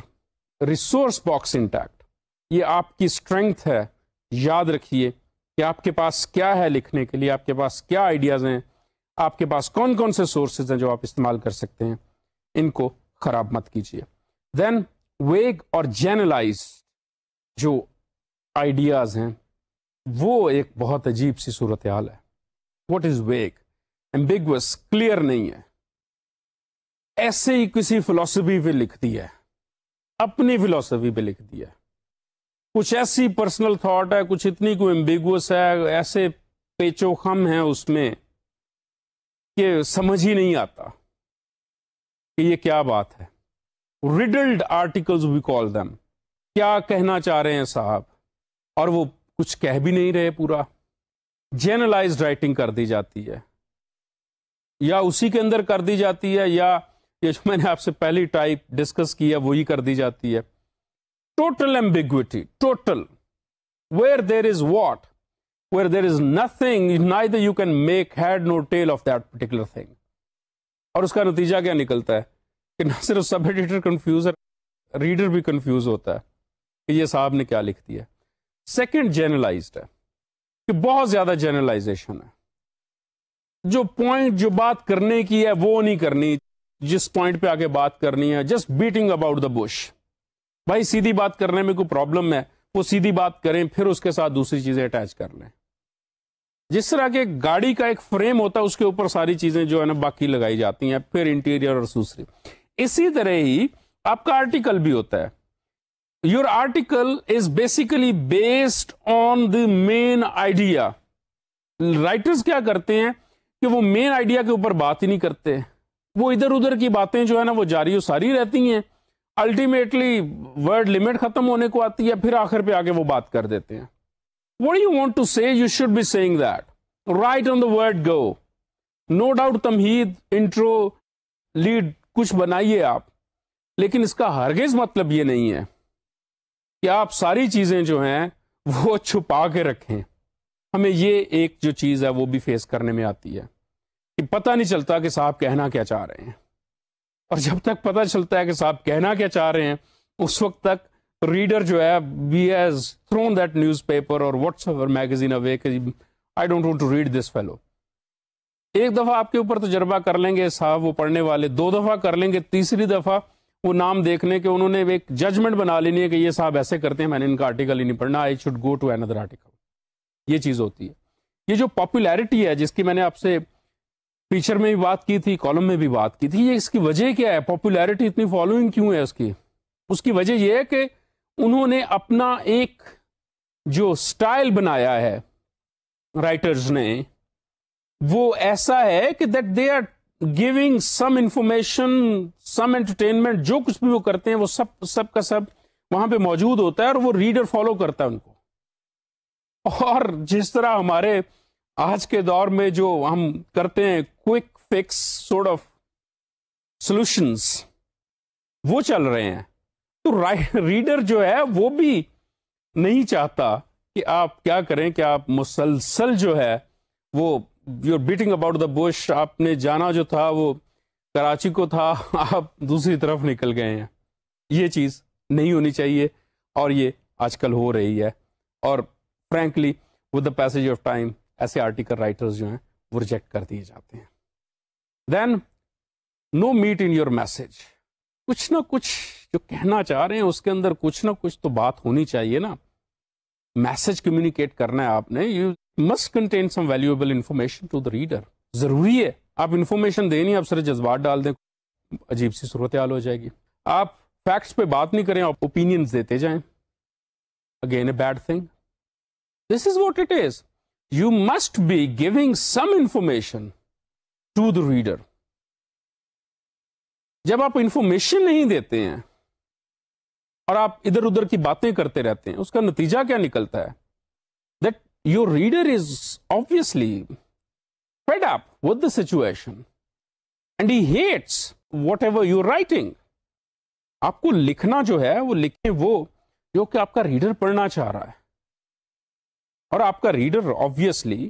resource box intact. یہ آپ کی اسٹرینگتھ ہے. یاد رکھیے کہ آپ کے پاس کیا ہے لکھنے کے لیے, آپ کے پاس کیا آئیڈیاز ہیں, آپ کے پاس کون کون سے سورسز ہیں جو آپ استعمال کر سکتے ہیں. ان کو خراب مت کیجیے. دین ویگ اور جنرلائز جو آئیڈیاز ہیں وہ ایک بہت عجیب سی صورتحال ہے. What is wig? Ambiguous, clear نہیں ہے. ایسے ہی کسی فلسفی پہ لکھ دیا ہے, اپنی فلسفی پہ لکھ دیا ہے. کچھ ایسی پرسنل تھاٹ ہے, کچھ اتنی کوئی ایمبیگوس ہے, ایسے پیچو خم ہیں اس میں کہ سمجھ ہی نہیں آتا کہ یہ کیا بات ہے. ریڈلڈ آرٹیکلز وی کال دم. کیا کہنا چاہ رہے ہیں صاحب, اور وہ کچھ کہہ بھی نہیں رہے پورا. جنرلائزڈ رائٹنگ کر دی جاتی ہے, یا اسی کے اندر کر دی جاتی ہے, یا یہ جو میں نے آپ سے پہلی ٹائپ ڈسکس کیا وہی کر دی جاتی ہے. Total ambiguity, total. Where there is what, where there is nothing, neither you can make head nor tail of that particular thing. اور اس کا نتیجہ کیا نکلتا ہے کہ نہ صرف سب ایڈیٹر کنفیوز ہے, ریڈر بھی کنفیوز ہوتا ہے کہ یہ صاحب نے کیا لکھ دیا. سیکنڈ جنرلائزڈ ہے کہ بہت زیادہ جنرلائزیشن ہے. جو پوائنٹ, جو بات کرنے کی ہے وہ نہیں کرنی, جس پوائنٹ پہ آگے بات کرنی ہے just batting about the bush. بھائی سیدھی بات کرنے میں کوئی پرابلم ہے, وہ سیدھی بات کریں, پھر اس کے ساتھ دوسری چیزیں اٹیچ کر لیں. جس طرح کہ گاڑی کا ایک فریم ہوتا ہے, اس کے اوپر ساری چیزیں جو ہے نا باقی لگائی جاتی ہیں, پھر انٹیریئر اور دوسری. اسی طرح ہی آپ کا آرٹیکل بھی ہوتا ہے. Your article is basically based on the main idea. Writers کیا کرتے ہیں کہ وہ مین آئیڈیا کے اوپر بات ہی نہیں کرتے, وہ ادھر ادھر کی باتیں جو ہے نا وہ جاری و ساری رہتی ہیں. الٹیمیٹلی ورڈ لمٹ ختم ہونے کو آتی ہے, پھر آخر پہ آگے وہ بات کر دیتے ہیں. What do you want to say? You should be saying that. Right on the word go. No doubt تمہید, انٹرو, لیڈ کچھ بنائیے آپ, لیکن اس کا ہرگز مطلب یہ نہیں ہے کہ آپ ساری چیزیں جو ہیں وہ چھپا کے رکھیں. ہمیں یہ ایک جو چیز ہے وہ بھی فیس کرنے میں آتی ہے کہ پتہ نہیں چلتا کہ صاحب کہنا کیا چاہ رہے ہیں. اور جب تک پتہ چلتا ہے کہ صاحب کہنا کیا چاہ رہے ہیں, اس وقت تک ریڈر جو ہے he has thrown that newspaper or whatsoever magazine away کہ I don't want to read this fellow. ایک دفعہ آپ کے اوپر تجربہ کر لیں گے صاحب وہ پڑھنے والے, 2 دفعہ کر لیں گے, تیسری دفعہ وہ نام دیکھنے کے انہوں نے ایک ججمنٹ بنا لینی ہے کہ یہ صاحب ایسے کرتے ہیں, میں نے ان کا آرٹیکل ہی نہیں پڑھنا, I should go to another article. یہ چیز ہوتی ہے. یہ جو پاپولیرٹی ہے جس کی میں نے آپ سے فیچر میں بھی بات کی تھی, کالم میں بھی بات کی تھی, یہ اس کی وجہ کیا ہے؟ پاپولیرٹی اتنی فالوئنگ کیوں ہے اس کی؟ اس کی وجہ یہ ہے کہ انہوں نے اپنا ایک جو سٹائل بنایا ہے رائٹرز نے, وہ ایسا ہے کہ that they are giving some information, some entertainment, جو کچھ بھی وہ کرتے ہیں وہ سب کا سب وہاں پہ موجود ہوتا ہے اور وہ ریڈر فالو کرتا ہے ان کو. اور جس طرح ہمارے آج کے دور میں جو ہم کرتے ہیں quick fix sort of solutions وہ چل رہے ہیں, تو ریڈر جو ہے وہ بھی نہیں چاہتا کہ آپ کیا کریں کہ آپ مسلسل جو ہے وہ your batting about the bush, آپ نے جانا جو تھا وہ کراچی کو تھا, آپ دوسری طرف نکل گئے ہیں. یہ چیز نہیں ہونی چاہیے اور یہ آج کل ہو رہی ہے. اور frankly with the passage of time ایسے آرٹیکل رائٹرز جو ہیں وہ ریجیکٹ کر دیے جاتے ہیں. دین نو میٹ ان یور میسج. کچھ نہ کچھ جو کہنا چاہ رہے ہیں اس کے اندر کچھ نہ کچھ تو بات ہونی چاہیے نا. میسج کمیونیکیٹ کرنا ہے آپ نے, you must contain some valuable information to the reader. ضروری ہے آپ انفارمیشن دیں نہیں, آپ صرف جذبات ڈال دیں, عجیب سی صورتحال ہو جائے گی. آپ فیکٹس پہ بات نہیں کریں, آپ اوپینینز دیتے جائیں, again a bad thing. This is what it is. You must be giving some information to the reader. جب آپ انفارمیشن نہیں دیتے ہیں اور آپ ادھر ادھر کی باتیں کرتے رہتے ہیں, اس کا نتیجہ کیا نکلتا ہے؟ That your reader is obviously fed up with the situation and he hates whatever you're writing. آپ کو لکھنا جو ہے وہ لکھیں وہ جو کہ آپ کا ریڈر پڑھنا چاہ رہا ہے. اور آپ کا ریڈر آبویسلی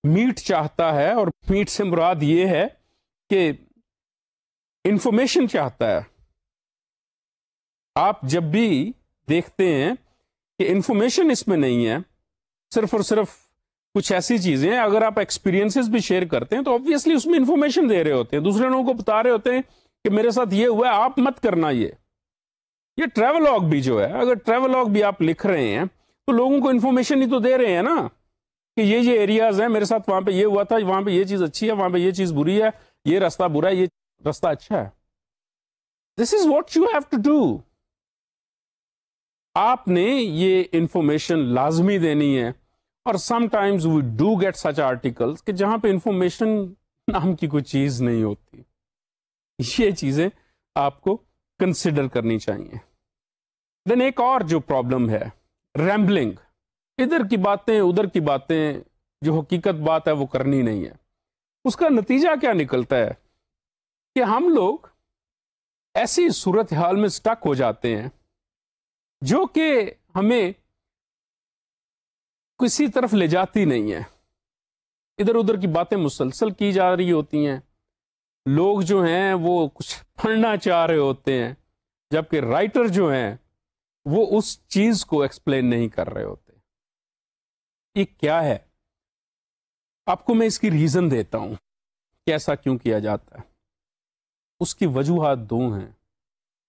میٹ چاہتا ہے, اور میٹ سے مراد یہ ہے کہ انفارمیشن چاہتا ہے. آپ جب بھی دیکھتے ہیں کہ انفارمیشن اس میں نہیں ہے, صرف اور صرف کچھ ایسی چیزیں ہیں, اگر آپ ایکسپیرینسز بھی شیئر کرتے ہیں تو آبویسلی اس میں انفارمیشن دے رہے ہوتے ہیں, دوسرے لوگوں کو بتا رہے ہوتے ہیں کہ میرے ساتھ یہ ہوا ہے, آپ مت کرنا. یہ ٹریولاگ بھی جو ہے, اگر ٹریولاگ بھی آپ لکھ رہے ہیں تو لوگوں کو انفارمیشن ہی تو دے رہے ہیں نا کہ یہ ایریاز ہیں, میرے ساتھ وہاں پہ یہ ہوا تھا, وہاں پہ یہ چیز اچھی ہے, وہاں پہ یہ چیز بری ہے, یہ راستہ برا ہے, یہ راستہ اچھا ہے. This is what you have to do. آپ نے یہ انفارمیشن لازمی دینی ہے. اور sometimes we do get such articles کہ جہاں پہ انفارمیشن نام کی کوئی چیز نہیں ہوتی. یہ چیزیں آپ کو کنسیڈر کرنی چاہیے. دین ایک اور جو پرابلم ہے, ریمبلنگ, ادھر کی باتیں ادھر کی باتیں, جو حقیقت بات ہے وہ کرنی نہیں ہے. اس کا نتیجہ کیا نکلتا ہے کہ ہم لوگ ایسی صورتحال میں سٹک ہو جاتے ہیں جو کہ ہمیں کسی طرف لے جاتی نہیں ہے. ادھر ادھر کی باتیں مسلسل کی جا رہی ہوتی ہیں, لوگ جو ہیں وہ کچھ پڑھنا چاہ رہے ہوتے ہیں, جبکہ رائٹر جو ہیں وہ اس چیز کو ایکسپلین نہیں کر رہے ہوتے. یہ کیا ہے؟ آپ کو میں اس کی ریزن دیتا ہوں کہ ایسا کیوں کیا جاتا ہے. اس کی وجوہات دو ہیں.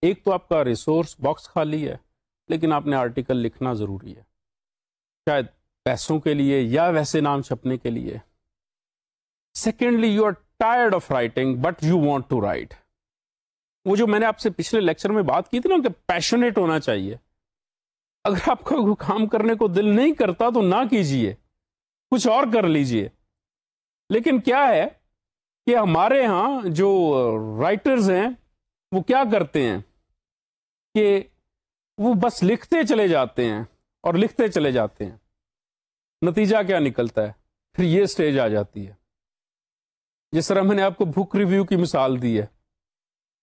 ایک تو آپ کا ریسورس باکس خالی ہے, لیکن آپ نے آرٹیکل لکھنا ضروری ہے, شاید پیسوں کے لیے یا ویسے نام چھپنے کے لیے. Secondly, you are tired of writing but you want to write. وہ جو میں نے آپ سے پچھلے لیکچر میں بات کی تھی نا کہ پیشنیٹ ہونا چاہیے. اگر آپ کا کوئی کام کرنے کو دل نہیں کرتا تو نہ کیجیے, کچھ اور کر لیجیے. لیکن کیا ہے کہ ہمارے ہاں جو رائٹرز ہیں وہ کیا کرتے ہیں کہ وہ بس لکھتے چلے جاتے ہیں اور لکھتے چلے جاتے ہیں. نتیجہ کیا نکلتا ہے؟ پھر یہ سٹیج آ جاتی ہے جس طرح میں نے آپ کو بک ریویو کی مثال دی ہے.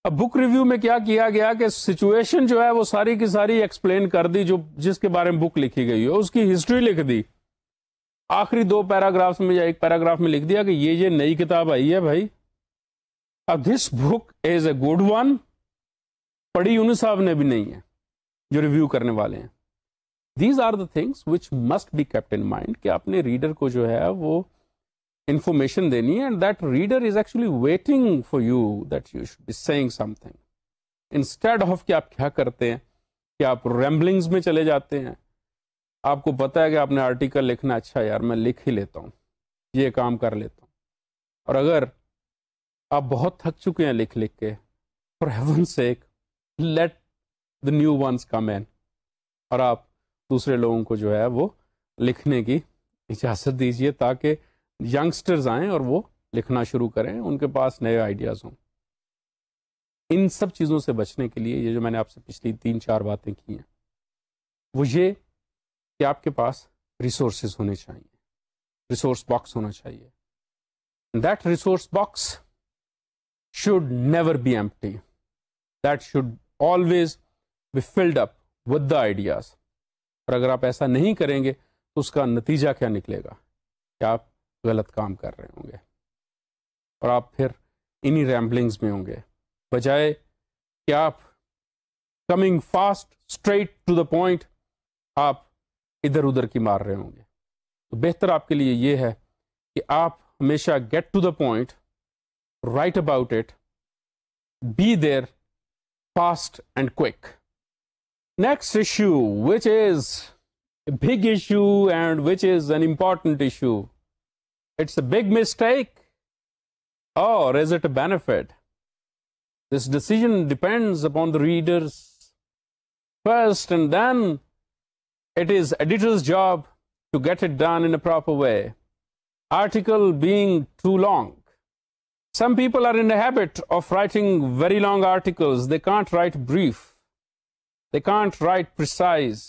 اب بک ریویو میں کیا کیا گیا کہ سچویشن جو ہے وہ ساری کی ساری ایکسپلین کر دی, جو جس کے بارے میں بک لکھی گئی ہے اس کی ہسٹری لکھ دی. آخری 2 پیراگرافز میں یا 1 پیراگراف میں لکھ دیا کہ یہ نئی کتاب آئی ہے بھائی. اب دس بک از اے گڈ ون. پڑھی یونس صاحب نے بھی نہیں ہے جو ریویو کرنے والے ہیں. These are the things which must be kept in mind کہ اپنے ریڈر کو جو ہے وہ انفارمیشن دینی ہے, and that reader is actually waiting for you that you should be seeing something, instead of کہ آپ کیا کرتے ہیں کہ آپ ریمبلنگز میں چلے جاتے ہیں. آپ کو پتا ہے کہ آپ نے آرٹیکل لکھنا, اچھا یار میں لکھ ہی لیتا ہوں, یہ کام کر لیتا ہوں. اور اگر آپ بہت تھک چکے ہیں لکھ کے, for heaven's sake let the new ones come in, اور آپ دوسرے لوگوں کو جو ہے وہ لکھنے کی اجازت دیجیے تاکہ ینگسٹرز آئیں اور وہ لکھنا شروع کریں, ان کے پاس نئے آئیڈیاز ہوں. ان سب چیزوں سے بچنے کے لیے یہ جو میں نے آپ سے پچھلی 3-4 باتیں کی ہیں وہ یہ کہ آپ کے پاس ریسورسز ہونے چاہیے, ریسورس باکس ہونا چاہیے. That resource box should never be empty. That should always be filled up with the ideas. اور اگر آپ ایسا نہیں کریں گے تو اس کا نتیجہ کیا نکلے گا کہ آپ غلط کام کر رہے ہوں گے اور آپ پھر انہی ریمبلنگز میں ہوں گے, بجائے کہ آپ coming fast straight to the point آپ ادھر ادھر کی مار رہے ہوں گے. تو بہتر آپ کے لیے یہ ہے کہ آپ ہمیشہ get to the point, write about it, be there fast and quick. Next issue, which is a big issue and which is an important issue. It's a big mistake or is it a benefit? This decision depends upon the readers first, and then it is editor's job to get it done in a proper way. Article being too long. Some people are in the habit of writing very long articles. They can't write brief. They can't write precise.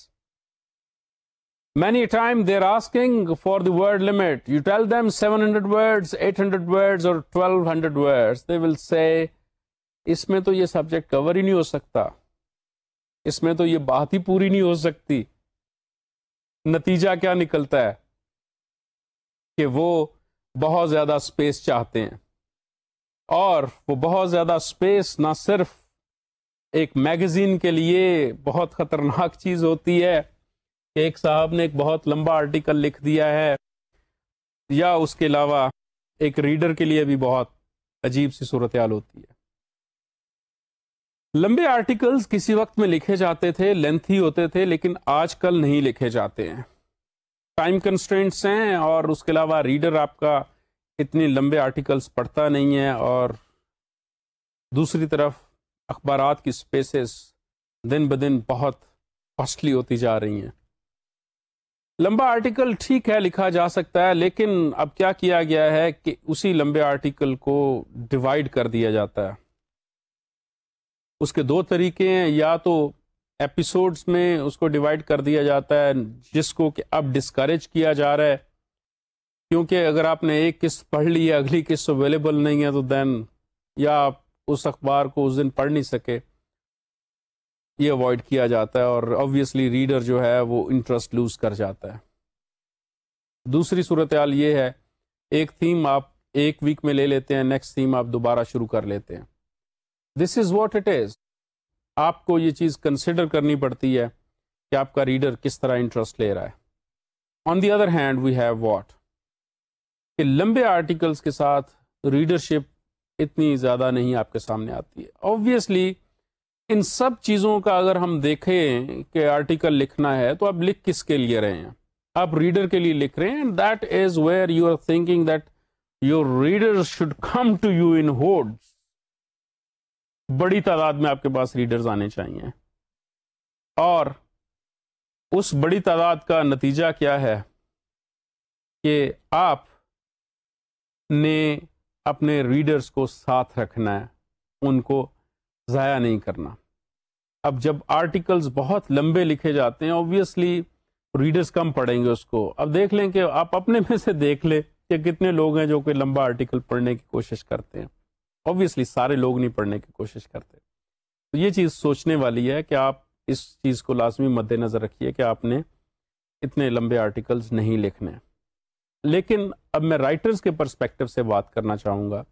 Many times they're asking for the word limit. You tell them 700 words, 800 words or 1200 words. They will say, اس میں تو یہ subject کور ہی نہیں ہو سکتا, اس میں تو یہ بات ہی پوری نہیں ہو سکتی. نتیجہ کیا نکلتا ہے کہ وہ بہت زیادہ اسپیس چاہتے ہیں, اور وہ بہت زیادہ اسپیس نہ صرف ایک میگزین کے لیے بہت خطرناک چیز ہوتی ہے کہ ایک صاحب نے ایک بہت لمبا آرٹیکل لکھ دیا ہے, یا اس کے علاوہ ایک ریڈر کے لیے بھی بہت عجیب سی صورتحال ہوتی ہے. لمبے آرٹیکلز کسی وقت میں لکھے جاتے تھے, لینتھی ہوتے تھے, لیکن آج کل نہیں لکھے جاتے ہیں. ٹائم کنسٹرینٹس ہیں, اور اس کے علاوہ ریڈر آپ کا اتنے لمبے آرٹیکلز پڑھتا نہیں ہے, اور دوسری طرف اخبارات کی سپیسز دن بدن بہت کاسٹلی ہوتی جا رہی ہیں. لمبا آرٹیکل ٹھیک ہے لکھا جا سکتا ہے, لیکن اب کیا کیا گیا ہے کہ اسی لمبے آرٹیکل کو ڈیوائیڈ کر دیا جاتا ہے. اس کے دو طریقے ہیں, یا تو ایپیسوڈز میں اس کو ڈیوائیڈ کر دیا جاتا ہے, جس کو کہ اب ڈسکریج کیا جا رہا ہے, کیونکہ اگر آپ نے ایک قسط پڑھ لی ہے, اگلی قسط اویلیبل نہیں ہے, تو دین یا آپ اس اخبار کو اس دن پڑھ نہیں سکے, یہ اوائڈ کیا جاتا ہے, اور آبویسلی ریڈر جو ہے وہ انٹرسٹ لوز کر جاتا ہے. دوسری صورتحال یہ ہے, ایک تھیم آپ ایک ویک میں لے لیتے ہیں, نیکسٹ تھیم آپ دوبارہ شروع کر لیتے ہیں. دس از واٹ اٹ از. آپ کو یہ چیز کنسیڈر کرنی پڑتی ہے کہ آپ کا ریڈر کس طرح انٹرسٹ لے رہا ہے. On the other hand we have what, کہ لمبے آرٹیکلس کے ساتھ ریڈرشپ اتنی زیادہ نہیں آپ کے سامنے آتی ہے. آبویسلی ان سب چیزوں کا اگر ہم دیکھیں کہ آرٹیکل لکھنا ہے تو آپ لکھ کس کے لیے رہے ہیں, آپ ریڈر کے لیے لکھ رہے ہیں. That is where you are thinking that your reader should come to you in hordes. بڑی تعداد میں آپ کے پاس ریڈرز آنے چاہیے, اور اس بڑی تعداد کا نتیجہ کیا ہے کہ آپ نے اپنے ریڈرز کو ساتھ رکھنا ہے, ان کو ضائع نہیں کرنا. اب جب آرٹیکلز بہت لمبے لکھے جاتے ہیں, آبویسلی ریڈرز کم پڑھیں گے اس کو. اب دیکھ لیں کہ آپ اپنے میں سے دیکھ لیں کہ کتنے لوگ ہیں جو کہ لمبا آرٹیکل پڑھنے کی کوشش کرتے ہیں. آبویسلی سارے لوگ نہیں پڑھنے کی کوشش کرتے. تو یہ چیز سوچنے والی ہے کہ آپ اس چیز کو لازمی مد نظر رکھیے کہ آپ نے اتنے لمبے آرٹیکلز نہیں لکھنے. لیکن اب میں رائٹرز کے پرسپیکٹو سے بات کرنا چاہوں گا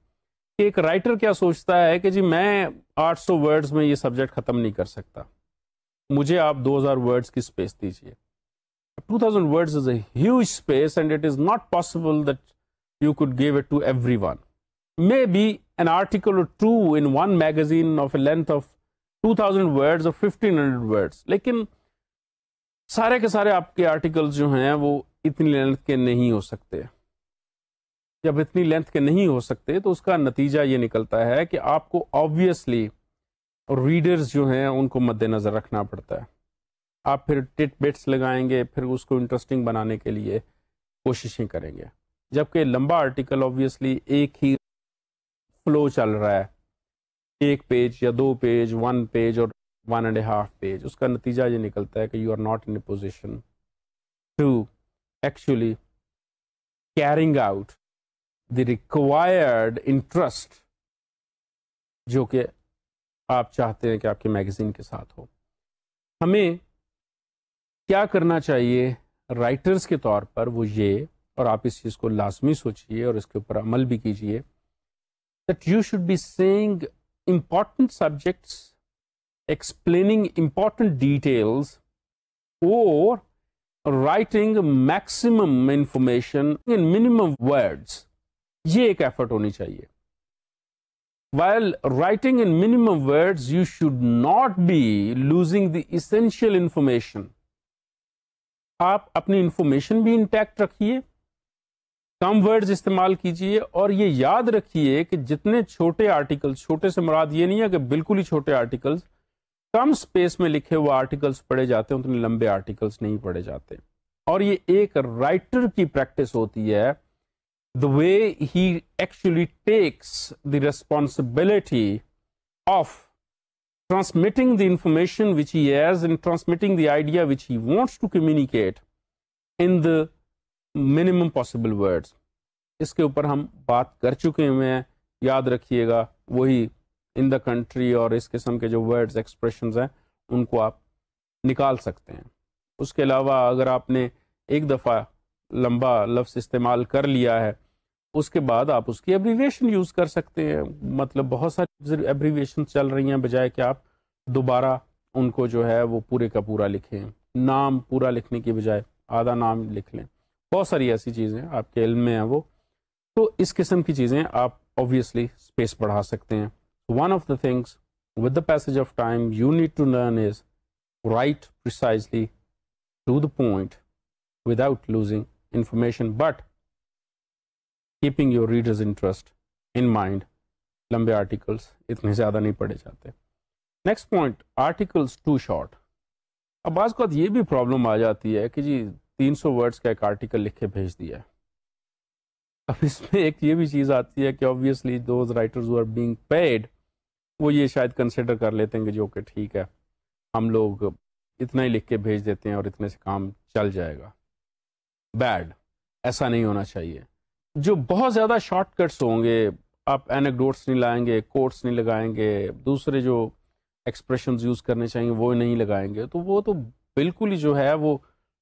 کہ ایک رائٹر کیا سوچتا ہے کہ جی میں 800 ورڈز میں یہ سبجیکٹ ختم نہیں کر سکتا, مجھے آپ 2000 ورڈز کی اسپیس دیجیے. 2000 words is a huge space, and it is not possible that you could give it to everyone. Maybe an article or two in one magazine of a length of 2000 words or 1500 words. لیکن سارے کے سارے آپ کے articles جو ہیں وہ اتنی لینتھ کے نہیں ہو سکتے. جب اتنی لینتھ کے نہیں ہو سکتے تو اس کا نتیجہ یہ نکلتا ہے کہ آپ کو آبویسلی ریڈرز جو ہیں ان کو مد نظر رکھنا پڑتا ہے. آپ پھر ٹٹ بٹس لگائیں گے, پھر اس کو انٹرسٹنگ بنانے کے لیے کوششیں کریں گے. جبکہ لمبا آرٹیکل آبویسلی ایک ہی فلو چل رہا ہے, ایک پیج یا 2 پیج, 1 پیج اور 1.5 پیج. اس کا نتیجہ یہ نکلتا ہے کہ you are not in a position to actually carrying out the required interest جو کہ آپ چاہتے ہیں کہ آپ کے میگزین کے ساتھ ہو. ہمیں کیا کرنا چاہیے رائٹرز کے طور پر, وہ یہ, اور آپ اس چیز کو لازمی سوچئے اور اس کے اوپر عمل بھی کیجئے, that you should be saying important subjects, explaining important details, or writing maximum information in minimum words. یہ ایک ایفرٹ ہونی چاہیے. While writing in minimum words, you should not be losing the essential information. آپ اپنی information بھی intact رکھیے, کم words استعمال کیجئے, اور یہ یاد رکھیے کہ جتنے چھوٹے آرٹیکلز, چھوٹے سے مراد یہ نہیں ہے کہ بالکل ہی چھوٹے آرٹیکلز, کم سپیس میں لکھے ہوئے آرٹیکلز پڑھے جاتے ہیں, اتنے لمبے آرٹیکلز نہیں پڑھے جاتے. اور یہ ایک رائٹر کی پریکٹس ہوتی ہے, the way he actually takes the responsibility of transmitting the information which he has and transmitting the idea which he wants to communicate in the minimum possible words. اس کے اوپر ہم بات کر چکے ہوئے ہیں, یاد رکھیے گا. وہی ان دا کنٹری اور اس قسم کے جو ورڈز ایکسپریشنز ہیں ان کو آپ نکال سکتے ہیں. اس کے علاوہ اگر آپ نے ایک دفعہ لمبا لفظ استعمال کر لیا ہے, اس کے بعد آپ اس کی ایبریویشن یوز کر سکتے ہیں. مطلب بہت ساری ایبریویشن چل رہی ہیں, بجائے کہ آپ دوبارہ ان کو جو ہے وہ پورے کا پورا لکھیں. نام پورا لکھنے کی بجائے آدھا نام لکھ لیں. بہت ساری ایسی چیزیں آپ کے علم میں ہیں وہ. تو اس قسم کی چیزیں آپ obviously اسپیس بڑھا سکتے ہیں. One of the things with the passage of time you need to learn is write precisely to the point without losing information but keeping your reader's interest in mind. لمبے articles اتنے زیادہ نہیں پڑھے جاتے. Next point, articles too short. اب بعض اوقات یہ بھی پرابلم آ جاتی ہے کہ جی 300 ورڈس کا ایک آرٹیکل لکھ کے بھیج دیا ہے. اب اس میں ایک یہ بھی چیز آتی ہے کہ obviously those writers who are being paid وہ یہ شاید کنسیڈر کر لیتے ہیں کہ جو کہ ٹھیک ہے ہم لوگ اتنا ہی لکھ کے بھیج دیتے ہیں اور اتنے سے کام چل جائے گا. بیڈ, ایسا نہیں ہونا چاہیے. جو بہت زیادہ شارٹ کٹس ہوں گے, آپ اینیکڈوٹس نہیں لائیں گے, کوٹس نہیں لگائیں گے, دوسرے جو ایکسپریشنز یوز کرنے چاہیے وہ نہیں لگائیں گے, تو وہ تو بالکل ہی جو ہے وہ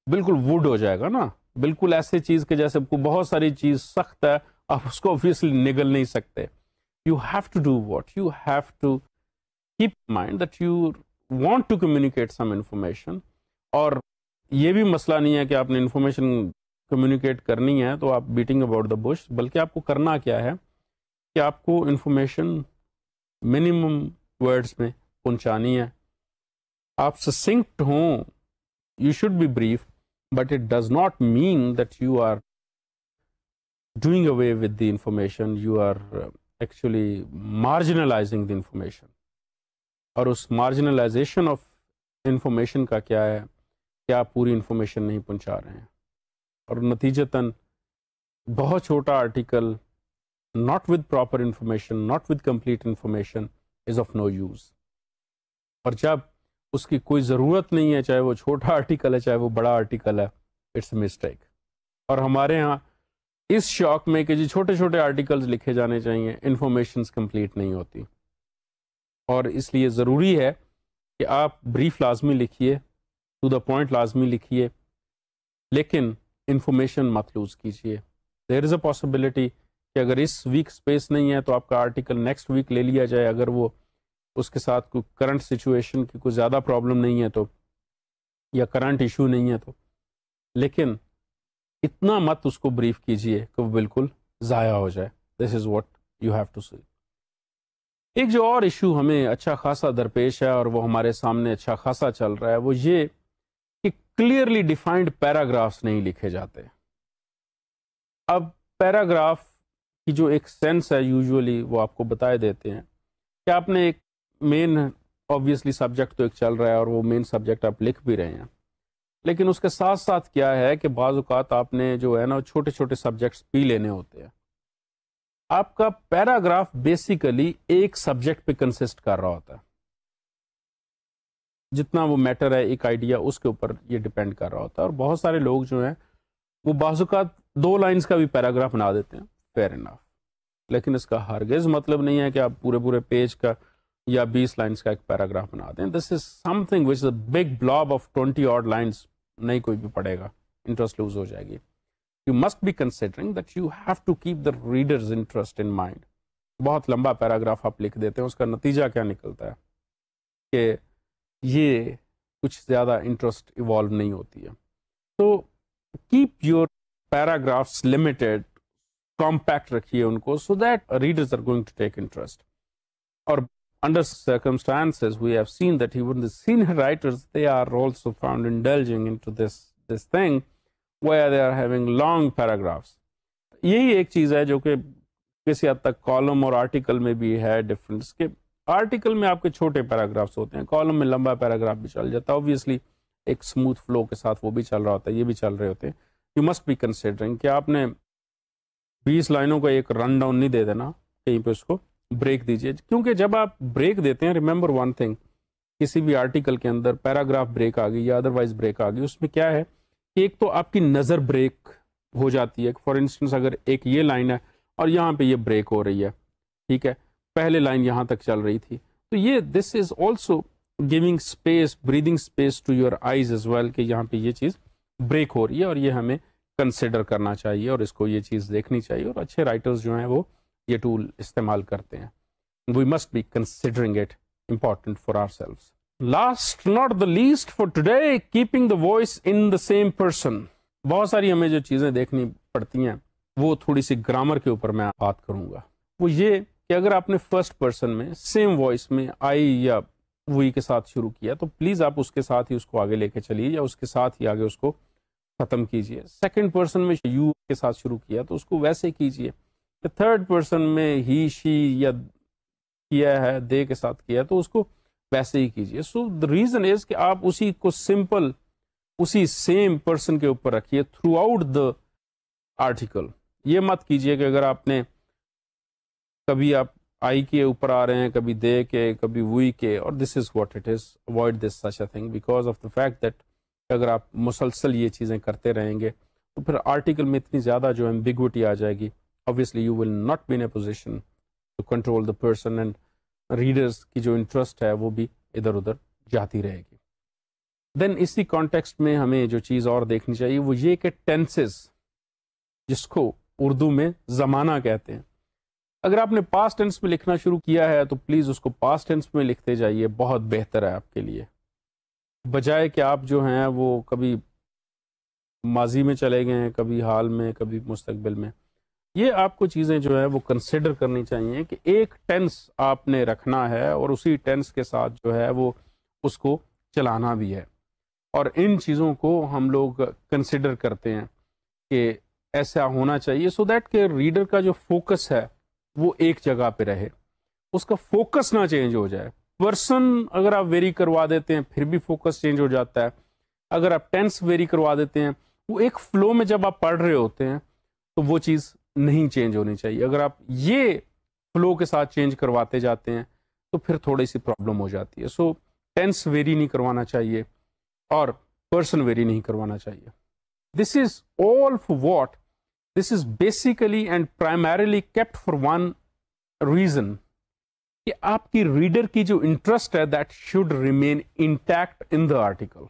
بالکل ووڈ ہو جائے گا نا. بالکل ایسے چیز کے جیسے بہت ساری چیز سخت ہے, آپ اس کو obviously نگل نہیں سکتے. You have to do what? You have to keep in mind that you want to communicate some information. اور یہ بھی مسئلہ نہیں ہے کہ آپ نے انفارمیشن کمیونیکیٹ کرنی ہے تو آپ بیٹنگ اباؤٹ دا بش, بلکہ آپ کو کرنا کیا ہے کہ آپ کو انفارمیشن منیمم ورڈز میں پہنچانی ہے. آپ سسنکٹ ہوں, you should be brief, but it does not mean that you are doing away with the information. You are actually marginalizing the information. اور اس marginalization of information کا کیا ہے کہ آپ پوری انفارمیشن نہیں پہنچا رہے ہیں, اور نتیجتاً بہت چھوٹا article not with proper information, not with complete information is of no use. اور جب اس کی کوئی ضرورت نہیں ہے, چاہے وہ چھوٹا آرٹیکل ہے چاہے وہ بڑا آرٹیکل ہے, اٹس اے مسٹیک. اور ہمارے ہاں اس شوق میں کہ جی چھوٹے چھوٹے آرٹیکلز لکھے جانے چاہیے, انفارمیشنز کمپلیٹ نہیں ہوتی. اور اس لیے ضروری ہے کہ آپ بریف لازمی لکھیے, ٹو دا پوائنٹ لازمی لکھیے, لیکن انفارمیشن مت لوز کیجیے. دیر از اے پاسبلٹی کہ اگر اس ویک اسپیس نہیں ہے تو آپ کا آرٹیکل نیکسٹ ویک لے لیا جائے, اگر وہ اس کے ساتھ کوئی کرنٹ سچویشن کی کوئی زیادہ پرابلم نہیں ہے تو, یا کرنٹ ایشو نہیں ہے تو. لیکن اتنا مت اس کو بریف کیجیے کہ وہ بالکل ضائع ہو جائے. This is what you have to see. ایک جو اور ایشو ہمیں اچھا خاصا درپیش ہے اور وہ ہمارے سامنے اچھا خاصا چل رہا ہے, وہ یہ کہ کلیئرلی ڈیفائنڈ پیراگرافس نہیں لکھے جاتے. اب پیراگراف کی جو ایک سینس ہے یوزولی وہ آپ کو بتائے دیتے ہیں کہ آپ نے ایک مین obviously سبجیکٹ تو ایک چل رہا ہے اور وہ مین سبجیکٹ آپ لکھ بھی رہے ہیں, لیکن اس کے ساتھ ساتھ کیا ہے کہ بعض اوقات آپ نے جو ہے نا چھوٹے چھوٹے سبجیکٹس بھی لینے ہوتے ہیں. آپ کا پیراگراف بیسیکلی ایک سبجیکٹ پہ کنسسٹ کر رہا ہوتا ہے, جتنا وہ میٹر ہے ایک آئیڈیا اس کے اوپر یہ ڈپینڈ کر رہا ہوتا ہے. اور بہت سارے لوگ جو ہیں وہ بعض اوقات 2 لائنز کا بھی پیراگراف بنا دیتے ہیں, فیئر انف, لیکن اس کا ہرگز مطلب نہیں ہے کہ آپ پورے پیج کا یا 20 لائنز کا ایک پیراگراف بنا دیں. This is something which is a big blob of 20 odd lines, نہیں کوئی بھی پڑھے گا, انٹرسٹ لوز ہو جائے گی. You must be considering that you have to keep the readers interest in mind. بہت لمبا پیراگراف آپ لکھ دیتے ہیں, اس کا نتیجہ کیا نکلتا ہے کہ یہ کچھ زیادہ انٹرسٹ ایوالو نہیں ہوتی ہے. تو keep your paragraphs limited, compact رکھیے ان کو, so that readers are going to take interest. اور under circumstances we have seen that even the senior writers, they are also found indulging into this thing where they are having long paragraphs. یہی ایک چیز ہے جو کہ کسی حد تک کالم اور آرٹیکل میں بھی ہے ڈفرنس, کہ آرٹیکل میں آپ کے چھوٹے پیراگرافس ہوتے ہیں, کالم میں لمبا پیراگراف بھی چل جاتا ہے. obviously ایک اسموتھ فلو کے ساتھ وہ بھی چل رہا ہوتا ہے, یہ بھی چل رہے ہوتے ہیں. یو مسٹ بی کنسیڈرنگ کہ آپ نے 20 لائنوں کا ایک رن ڈاؤن نہیں دے دینا, کہیں پہ اس کو بریک دیجیے. کیونکہ جب آپ بریک دیتے ہیں, ریممبر ون تھنگ, کسی بھی آرٹیکل کے اندر پیراگراف بریک آ گئی یا ادروائز بریک آ گئی, اس میں کیا ہے کہ ایک تو آپ کی نظر بریک ہو جاتی ہے. فار انسٹنس اگر ایک یہ لائن ہے اور یہاں پہ یہ بریک ہو رہی ہے, ٹھیک ہے, پہلے لائن یہاں تک چل رہی تھی, تو یہ this is also giving space, breathing space to your eyes as well, کہ یہاں پہ یہ چیز بریک ہو رہی ہے اور یہ ہمیں کنسیڈر کرنا چاہیے اور اس کو یہ چیز دیکھنی چاہیے. اور اچھے رائٹرز جو ہیں وہ یہ ٹول استعمال کرتے ہیں. We must be considering it important for ourselves. Last not the least for today, keeping the voice in the same person. بہت ساری ہمیں جو چیزیں دیکھنی پڑتی ہیں وہ تھوڑی سی گرامر کے اوپر میں بات کروں گا. وہ یہ کہ اگر آپ نے فرسٹ پرسن میں سیم وائس میں آئی یا وہی کے ساتھ شروع کیا تو پلیز آپ اس کے ساتھ ہی اس کو آگے لے کے چلیے یا اس کے ساتھ ہی آگے اس کو ختم کیجیے. سیکنڈ پرسن میں یو کے ساتھ شروع کیا تو اس کو ویسے کیجیے. تھرڈ پرسن میں ہی شی یا کیا ہے دے کے ساتھ کیا تو اس کو ویسے ہی کیجیے. سو دا ریزن از کہ آپ اسی کو سمپل اسی سیم پرسن کے اوپر رکھیے تھرو آؤٹ دا آرٹیکل. یہ مت کیجیے کہ اگر آپ نے کبھی آپ آئی کے اوپر آ رہے ہیں, کبھی دے کے, کبھی وی کے, اور this is what it is. Avoid this such a thing because of the fact that اگر آپ مسلسل یہ چیزیں کرتے رہیں گے تو پھر آرٹیکل میں اتنی زیادہ جو ایمبیگوٹی آ جائے گی. obviously you will not be in a position to control the person and readers کی جو انٹرسٹ ہے وہ بھی ادھر ادھر جاتی رہے گی. دین اسی کانٹیکسٹ میں ہمیں جو چیز اور دیکھنی چاہیے وہ یہ کہ ٹینسز, جس کو اردو میں زمانہ کہتے ہیں, اگر آپ نے پاسٹ ٹینس میں لکھنا شروع کیا ہے تو پلیز اس کو پاسٹ ٹینس میں لکھتے جائیے, بہت بہتر ہے آپ کے لیے, بجائے کہ آپ جو ہیں وہ کبھی ماضی میں چلے گئے ہیں, کبھی حال میں, کبھی مستقبل میں. یہ آپ کو چیزیں جو ہے وہ کنسیڈر کرنی چاہیے کہ ایک ٹینس آپ نے رکھنا ہے اور اسی ٹینس کے ساتھ جو ہے وہ اس کو چلانا بھی ہے. اور ان چیزوں کو ہم لوگ کنسیڈر کرتے ہیں کہ ایسا ہونا چاہیے سو دیٹ کہ ریڈر کا جو فوکس ہے وہ ایک جگہ پہ رہے, اس کا فوکس نہ چینج ہو جائے. پرسن اگر آپ ویری کروا دیتے ہیں پھر بھی فوکس چینج ہو جاتا ہے. اگر آپ ٹینس ویری کروا دیتے ہیں, وہ ایک فلو میں جب آپ پڑھ رہے ہوتے ہیں تو وہ چیز نہیں چینج ہونی چاہیے. اگر آپ یہ فلو کے ساتھ چینج کرواتے جاتے ہیں تو پھر تھوڑی سی پرابلم ہو جاتی ہے. سو ٹینس ویری نہیں کروانا چاہیے اور پرسن ویری نہیں کروانا چاہیے. This is all for what, this is basically and primarily kept for one reason, کہ آپ کی ریڈر کی جو انٹرسٹ ہے that should remain intact in the article.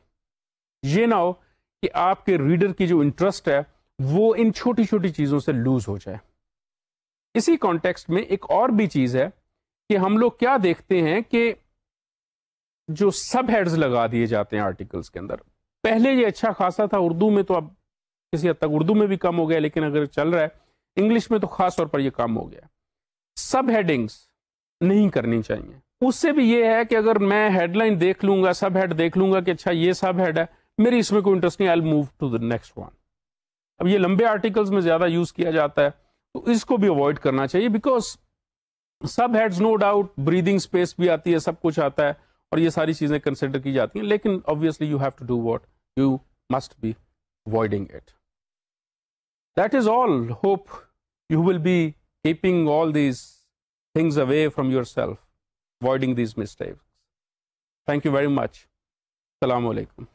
یہ نہ ہو کہ آپ کے ریڈر کی جو انٹرسٹ ہے وہ ان چھوٹی چھوٹی چیزوں سے لوز ہو جائے. اسی کانٹیکسٹ میں ایک اور بھی چیز ہے کہ ہم لوگ کیا دیکھتے ہیں کہ جو سب ہیڈز لگا دیے جاتے ہیں آرٹیکلس کے اندر. پہلے یہ اچھا خاصا تھا, اردو میں تو اب کسی حد تک اردو میں بھی کم ہو گیا, لیکن اگر چل رہا ہے انگلش میں تو خاص طور پر یہ کم ہو گیا. سب ہیڈنگس نہیں کرنی چاہیے. اس سے بھی یہ ہے کہ اگر میں ہیڈ لائن دیکھ لوں گا, سب ہیڈ دیکھ لوں گا کہ اچھا یہ سب ہیڈ ہے, میری اس میں کوئی انٹرسٹ نہیں, I will move to the next one. اب یہ لمبے آرٹیکلز میں زیادہ یوز کیا جاتا ہے تو اس کو بھی اوائڈ کرنا چاہیے, because sub heads no doubt breathing space بھی آتی ہے, سب کچھ آتا ہے اور یہ ساری چیزیں کنسیڈر کی جاتی ہیں, لیکن obviously you have to do what you must be avoiding it. That is all. Hope you will be keeping all these things away from yourself, avoiding these mistakes. Thank you very much. Assalamu alaikum.